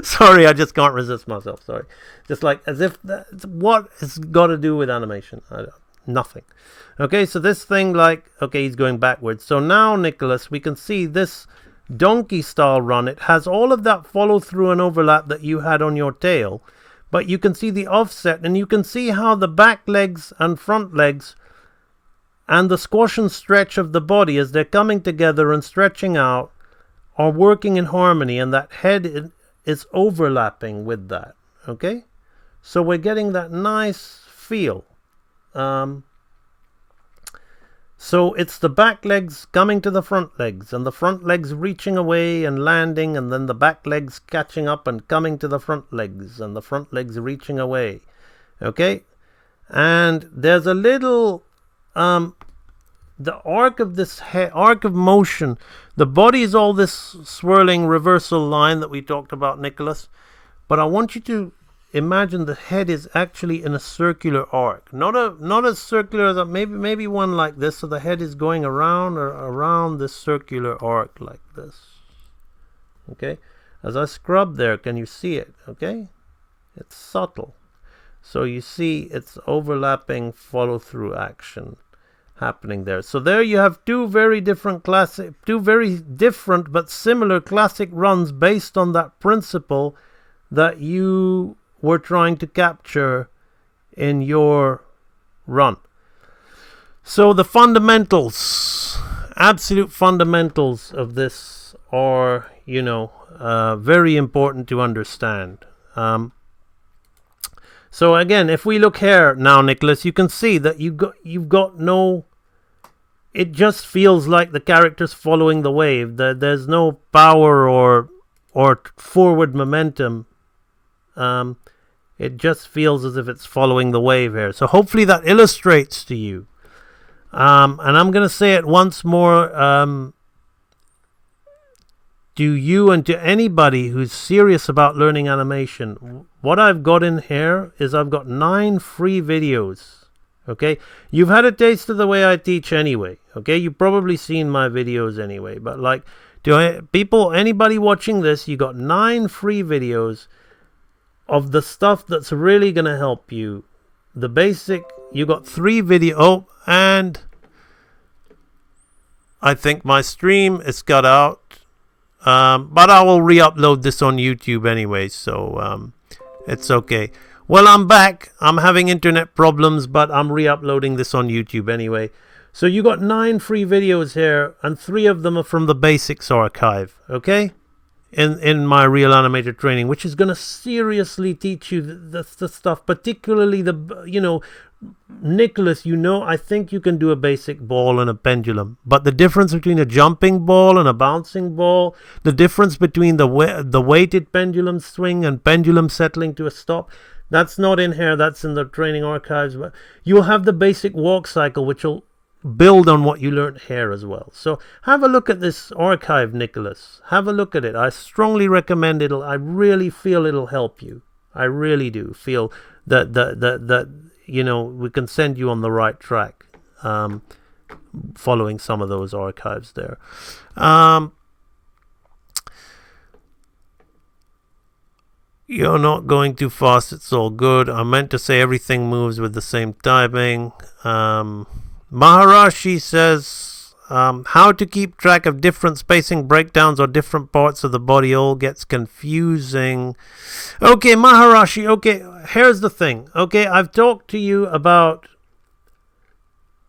sorry, I just can't resist myself. Sorry, just like as if that's what it's got to do with animation. Nothing. Okay, so this thing, like, okay, he's going backwards. So now, Nicholas, we can see this donkey style run. It has all of that follow through and overlap that you had on your tail, but you can see the offset, and you can see how the back legs and front legs and the squash and stretch of the body as they're coming together and stretching out are working in harmony, and that head is overlapping with that, okay? So we're getting that nice feel. So it's the back legs coming to the front legs, and the front legs reaching away and landing, and then the back legs catching up and coming to the front legs, and the front legs reaching away. Okay? And there's a little the arc of this arc of motion. The body is all this swirling reversal line that we talked about, Nicholas. But I want you to imagine the head is actually in a circular arc, not as circular as maybe one like this. So the head is going around this circular arc like this. Okay, as I scrub there, can you see it? Okay, it's subtle, so you see it's overlapping follow-through action happening there. So there you have two very different but similar classic runs based on that principle that you were trying to capture in your run. So the fundamentals, absolute fundamentals of this are, very important to understand. So again, if we look here now, Nicholas, you can see that you've got no. It just feels like the character's following the wave. There's no power or forward momentum. It just feels as if it's following the wave here. So hopefully that illustrates to you. And I'm going to say it once more to you and to anybody who's serious about learning animation. What I've got in here is I've got 9 free videos. Okay, you've had a taste of the way I teach anyway. Okay, you've probably seen my videos anyway. But like, anybody watching this, you got 9 free videos of the stuff that's really going to help you. The basic, you got 3 video. And I think my stream is cut out. But I will re-upload this on YouTube anyway, so it's okay. Well, I'm back. I'm having internet problems, but I'm re-uploading this on YouTube anyway. So you got 9 free videos here, and 3 of them are from the basics archive, okay? In my real animator training, which is going to seriously teach you the stuff, particularly Nicholas, I think you can do a basic ball and a pendulum, but the difference between a jumping ball and a bouncing ball, the difference between the weighted pendulum swing and pendulum settling to a stop, that's not in here. That's in the training archives. But you'll have the basic walk cycle, which will build on what you learned here as well. So have a look at this archive, Nicholas. Have a look at it. I strongly recommend it. I really feel it'll help you. I really do feel that we can send you on the right track, following some of those archives there. You're not going too fast. It's all good. I meant to say everything moves with the same timing. Maharashi says, how to keep track of different spacing breakdowns or different parts of the body all gets confusing. Okay, Maharashi, okay, here's the thing. Okay, I've talked to you about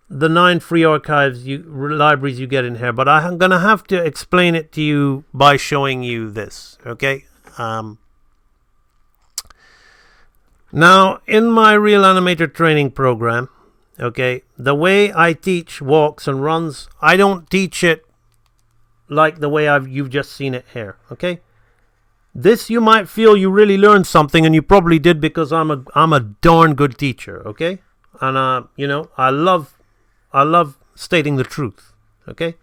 the 9 free archives, libraries you get in here, but I'm going to have to explain it to you by showing you this, okay? Now, in my Real Animator training program, okay, the way I teach walks and runs, I don't teach it like the way you've just seen it here, okay? This, you might feel you really learned something, and you probably did, because I'm a darn good teacher, okay? And I love stating the truth, okay?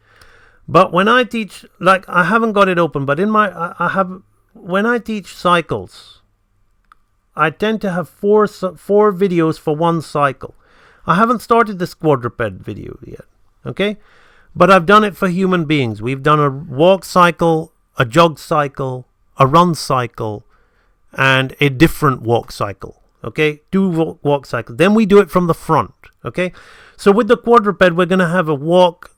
But when I teach, like, I haven't got it open, but when I teach cycles, I tend to have four videos for one cycle. I haven't started this quadruped video yet, okay? But I've done it for human beings. We've done a walk cycle, a jog cycle, a run cycle, and a different walk cycle, okay? 2 walk cycles. Then we do it from the front, okay? So with the quadruped, we're going to have a walk,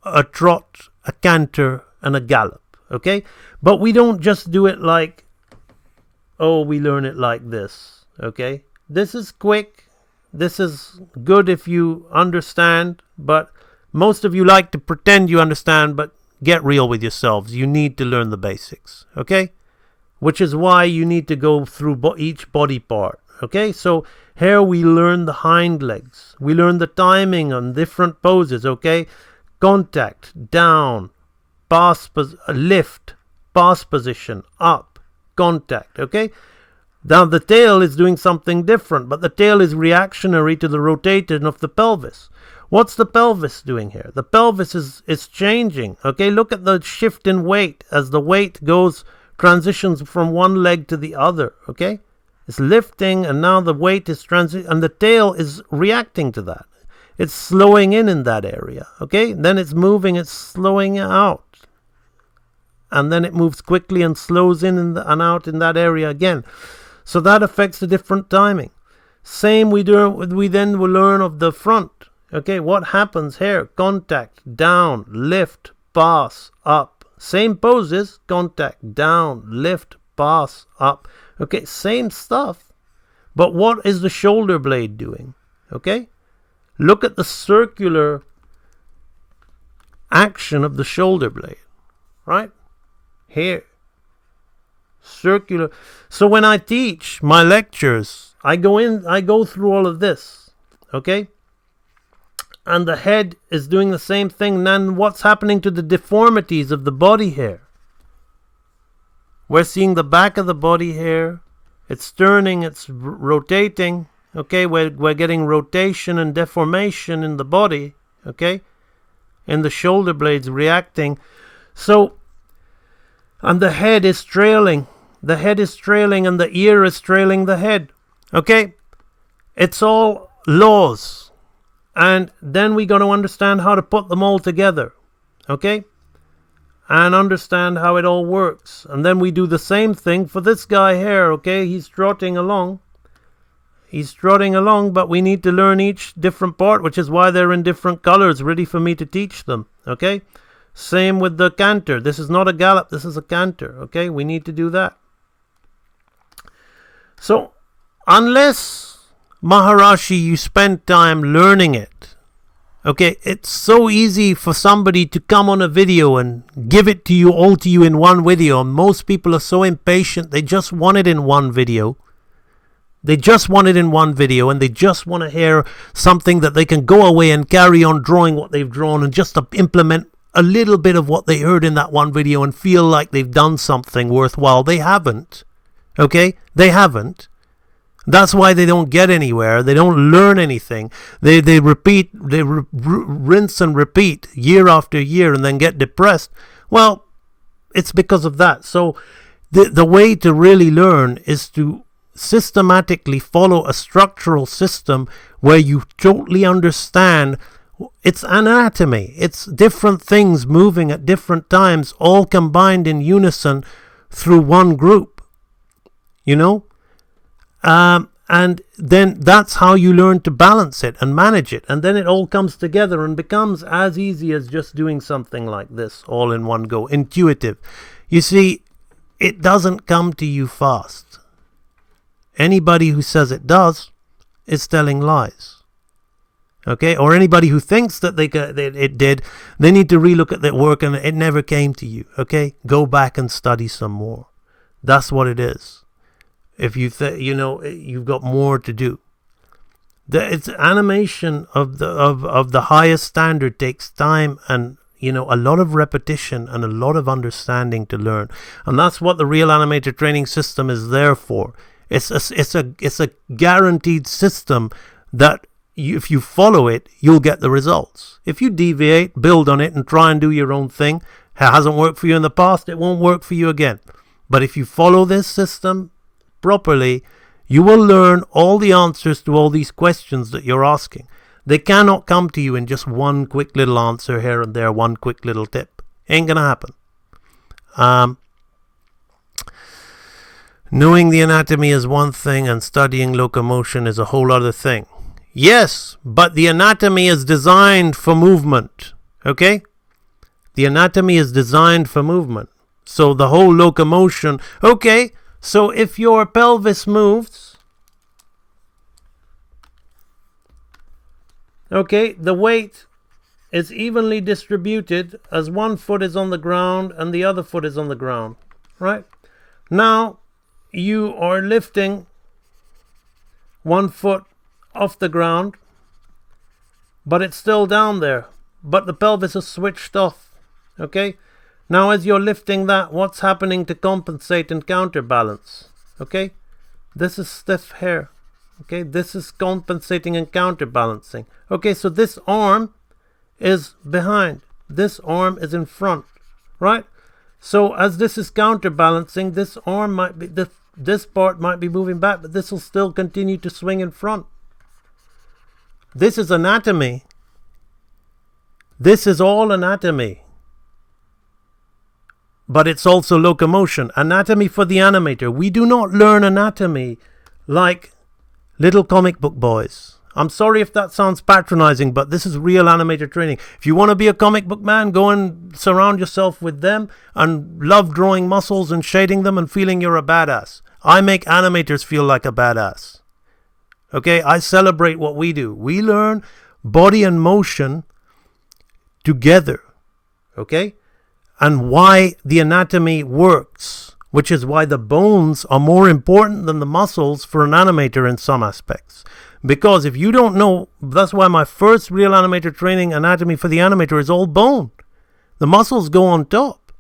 a trot, a canter, and a gallop, okay? But we don't just do it like, we learn it like this, okay? This is quick. This is good if you understand, but most of you like to pretend you understand, but get real with yourselves. You need to learn the basics, okay? Which is why you need to go through each body part, okay? So Here we learn the hind legs. We learn the timing on different poses, okay? Contact, down, lift, pass position, up, contact, okay? Now the tail is doing something different, but the tail is reactionary to the rotation of the pelvis. What's the pelvis doing here? The pelvis is changing, okay? Look at the shift in weight as the weight transitions from one leg to the other, okay? It's lifting, and now the weight is and the tail is reacting to that. It's slowing in that area, okay? Then it's moving, it's slowing out. And then it moves quickly and slows in and out in that area again. So that affects the different timing. Same we then will learn of the front. Okay, what happens here? Contact, down, lift, pass, up. Same poses, contact, down, lift, pass, up. Okay, same stuff. But what is the shoulder blade doing? Okay, look at the circular action of the shoulder blade. Right? Here. Circular. So when I teach my lectures, I go through all of this. Okay? And the head is doing the same thing. Then what's happening to the deformities of the body here? We're seeing the back of the body here. It's turning, it's rotating. Okay, we're getting rotation and deformation in the body. Okay, and the shoulder blades reacting. So, and the head is trailing. The head is trailing, and the ear is trailing the head. Okay, it's all laws. And then we got to understand how to put them all together. Okay? And understand how it all works. And then we do the same thing for this guy here, okay? He's trotting along. He's trotting along, but we need to learn each different part, which is why they're in different colors, ready for me to teach them, okay? Same with the canter. This is not a gallop, this is a canter, okay? We need to do that. So, unless, Maharashi, you spend time learning it, okay, it's so easy for somebody to come on a video and give it to you, all to you in one video. Most people are so impatient, they just want it in one video. They just want it in one video, and they just want to hear something that they can go away and carry on drawing what they've drawn and just to implement a little bit of what they heard in that one video and feel like they've done something worthwhile. They haven't. Okay? They haven't. That's why they don't get anywhere. They don't learn anything. They repeat, rinse and repeat year after year and then get depressed. Well, it's because of that. So the way to really learn is to systematically follow a structural system where you totally understand its anatomy. It's different things moving at different times, all combined in unison through one group. You know? And then that's how you learn to balance it and manage it. And then it all comes together and becomes as easy as just doing something like this all in one go. Intuitive. You see, it doesn't come to you fast. Anybody who says it does is telling lies. Okay? Or anybody who thinks that it did, they need to relook at their work and it never came to you. Okay? Go back and study some more. That's what it is. If you you've got more to do. It's animation of the highest standard takes time and a lot of repetition and a lot of understanding to learn, and that's what the real animator training system is there for. It's a guaranteed system that if you follow it, you'll get the results. If you deviate, build on it, and try and do your own thing, it hasn't worked for you in the past, it won't work for you again. But if you follow this system properly, you will learn all the answers to all these questions that you're asking. They cannot come to you in just one quick little answer here and there, one quick little tip. Ain't gonna happen. Knowing the anatomy is one thing and studying locomotion is a whole other thing. Yes, but the anatomy is designed for movement. Okay? The anatomy is designed for movement. So the whole locomotion, okay, so if your pelvis moves, okay, the weight is evenly distributed as one foot is on the ground and the other foot is on the ground, right? Now, you are lifting 1 foot off the ground, but it's still down there. But the pelvis is switched off. Okay? Now as you're lifting that, what's happening to compensate and counterbalance? Okay? This is stiff here. Okay? This is compensating and counterbalancing. Okay, so this arm is behind. This arm is in front. Right? So as this is counterbalancing, this arm might be, this part might be moving back, but this will still continue to swing in front. This is anatomy. This is all anatomy. But it's also locomotion. Anatomy for the animator. We do not learn anatomy like little comic book boys. I'm sorry if that sounds patronizing, but this is real animator training. If you want to be a comic book man, go and surround yourself with them and love drawing muscles and shading them and feeling you're a badass. I make animators feel like a badass. Okay, I celebrate what we do. We learn body and motion together. Okay? And why the anatomy works, which is why the bones are more important than the muscles for an animator in some aspects. Because if you don't know, that's why my first real animator training, anatomy for the animator, is all bone. The muscles go on top.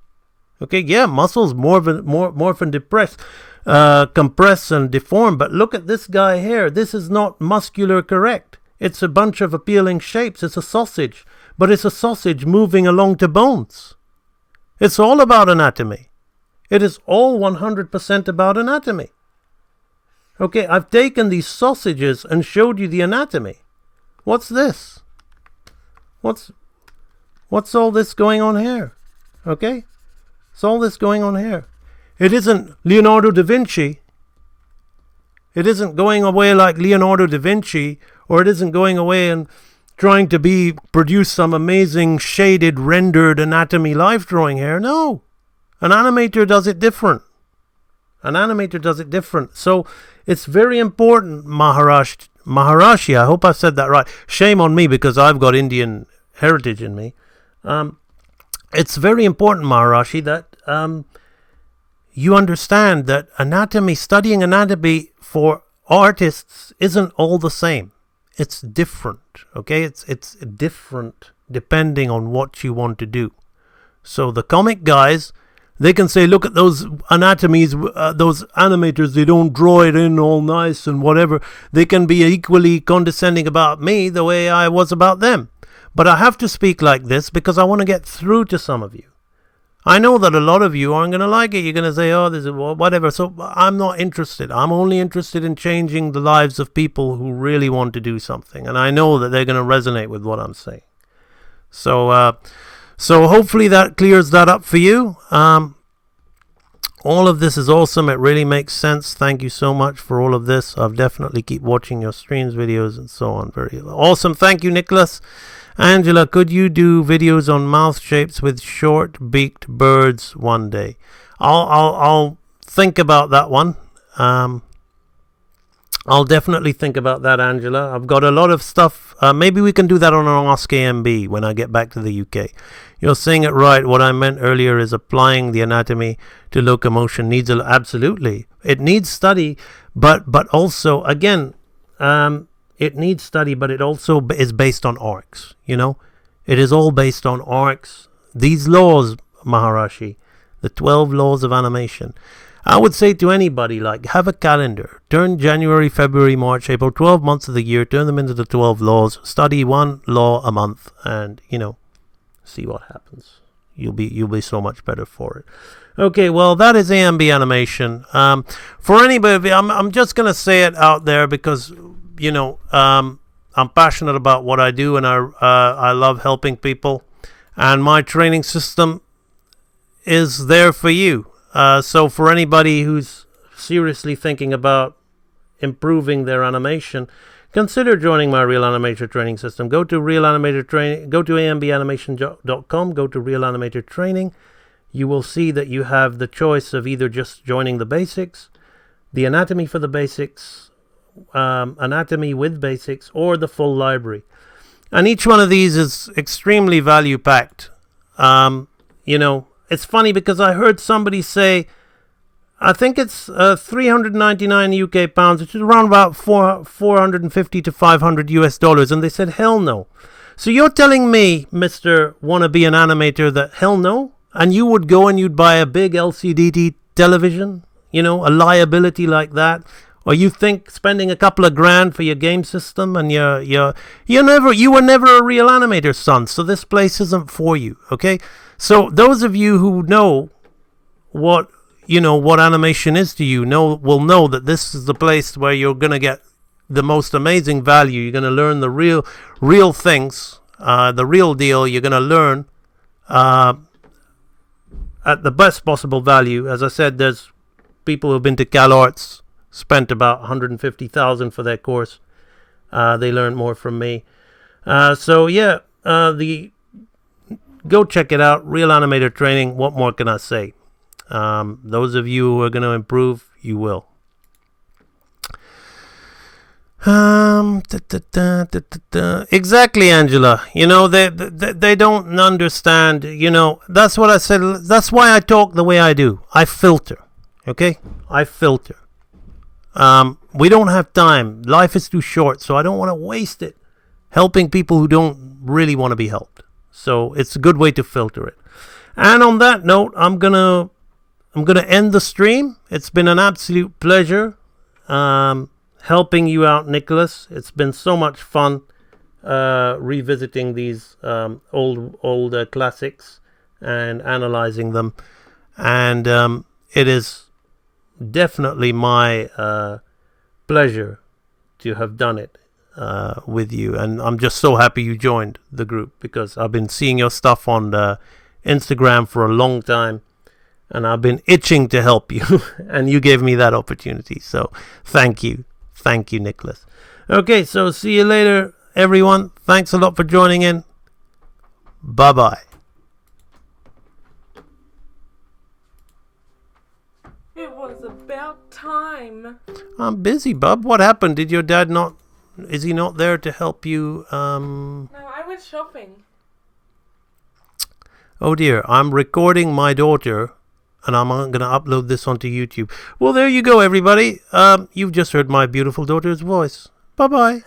Okay, yeah, muscles morph and depress, compress and deform. But look at this guy here. This is not muscular correct. It's a bunch of appealing shapes. It's a sausage. But it's a sausage moving along to bones. It's all about anatomy. It is all 100% about anatomy. Okay, I've taken these sausages and showed you the anatomy. What's this? What's all this going on here? Okay? What's all this going on here? It isn't Leonardo da Vinci. It isn't going away like Leonardo da Vinci, or it isn't going away and trying to produce some amazing shaded, rendered anatomy life drawing here. No. An animator does it different. An animator does it different. So it's very important, Maharashi, I hope I said that right. Shame on me because I've got Indian heritage in me. It's very important, Maharashi, that you understand that anatomy, studying anatomy for artists isn't all the same. It's different, okay? It's different depending on what you want to do. So the comic guys, they can say, look at those anatomies, those animators, they don't draw it in all nice and whatever. They can be equally condescending about me the way I was about them. But I have to speak like this because I want to get through to some of you. I know that a lot of you aren't going to like it. You're going to say, oh, this is whatever. So I'm not interested. I'm only interested in changing the lives of people who really want to do something. And I know that they're going to resonate with what I'm saying. So hopefully that clears that up for you. All of this is awesome. It really makes sense. Thank you so much for all of this. I'll definitely keep watching your streams, videos, and so on. Very awesome. Thank you, Nicholas. Angela, could you do videos on mouth shapes with short-beaked birds one day? I'll think about that one. I'll definitely think about that, Angela. I've got a lot of stuff. Maybe we can do that on our Ask AMB when I get back to the UK. You're saying it right. What I meant earlier is applying the anatomy to locomotion needs absolutely. It needs study, but also again, it needs study, but it also is based on arcs. You know, it is all based on arcs. These laws, Maharashi, the 12 laws of animation. I would say to anybody, like, have a calendar. Turn January, February, March, April, 12 months of the year. Turn them into the 12 laws. Study one law a month, and see what happens. You'll be so much better for it. Okay, well, that is AMB animation. For anybody, I'm just gonna say it out there because I'm passionate about what I do, and I love helping people, and my training system is there for you. So for anybody who's seriously thinking about improving their animation, consider joining my Real Animator Training System. Go to Real Animator Training. Go to ambanimation.com. Go to Real Animator Training. You will see that you have the choice of either just joining the basics, the anatomy for the basics, anatomy with basics, or the full library. And each one of these is extremely value packed. It's funny because I heard somebody say, I think it's 399 UK pounds, which is around about 450 to 500 US dollars. And they said, hell no. So you're telling me, Mr. Wanna Be an Animator, that hell no? And you would go and you'd buy a big LCD television? You know, a liability like that? Or you think spending a couple of grand for your game system and you were never a real animator, son, so this place isn't for you, okay? So those of you who know what animation is to you will know that this is the place where you're gonna get the most amazing value. You're gonna learn the real things, the real deal. You're gonna learn at the best possible value. As I said, there's people who've been to CalArts, spent about 150,000 for their course. They learned more from me. So go check it out. Real Animator Training. What more can I say? Those of you who are going to improve, you will. Exactly, Angela. You know, they don't understand. You know, that's what I said. That's why I talk the way I do. I filter. Okay? I filter. We don't have time. Life is too short, so I don't want to waste it helping people who don't really want to be helped. So it's a good way to filter it. And on that note, I'm gonna end the stream. It's been an absolute pleasure helping you out, Nicholas. It's been so much fun revisiting these old classics and analyzing them. And it is definitely my pleasure to have done it with you, and I'm just so happy you joined the group, because I've been seeing your stuff on Instagram for a long time, and I've been itching to help you, and you gave me that opportunity, so thank you, Nicholas. Okay, so see you later, everyone. Thanks a lot for joining in. Bye bye.
It was about time.
I'm busy, bub. What happened? Did your dad not... Is he not there to help you?
No, I went shopping.
Oh dear, I'm recording my daughter, and I'm going to upload this onto YouTube. Well, there you go, everybody. You've just heard my beautiful daughter's voice. Bye-bye.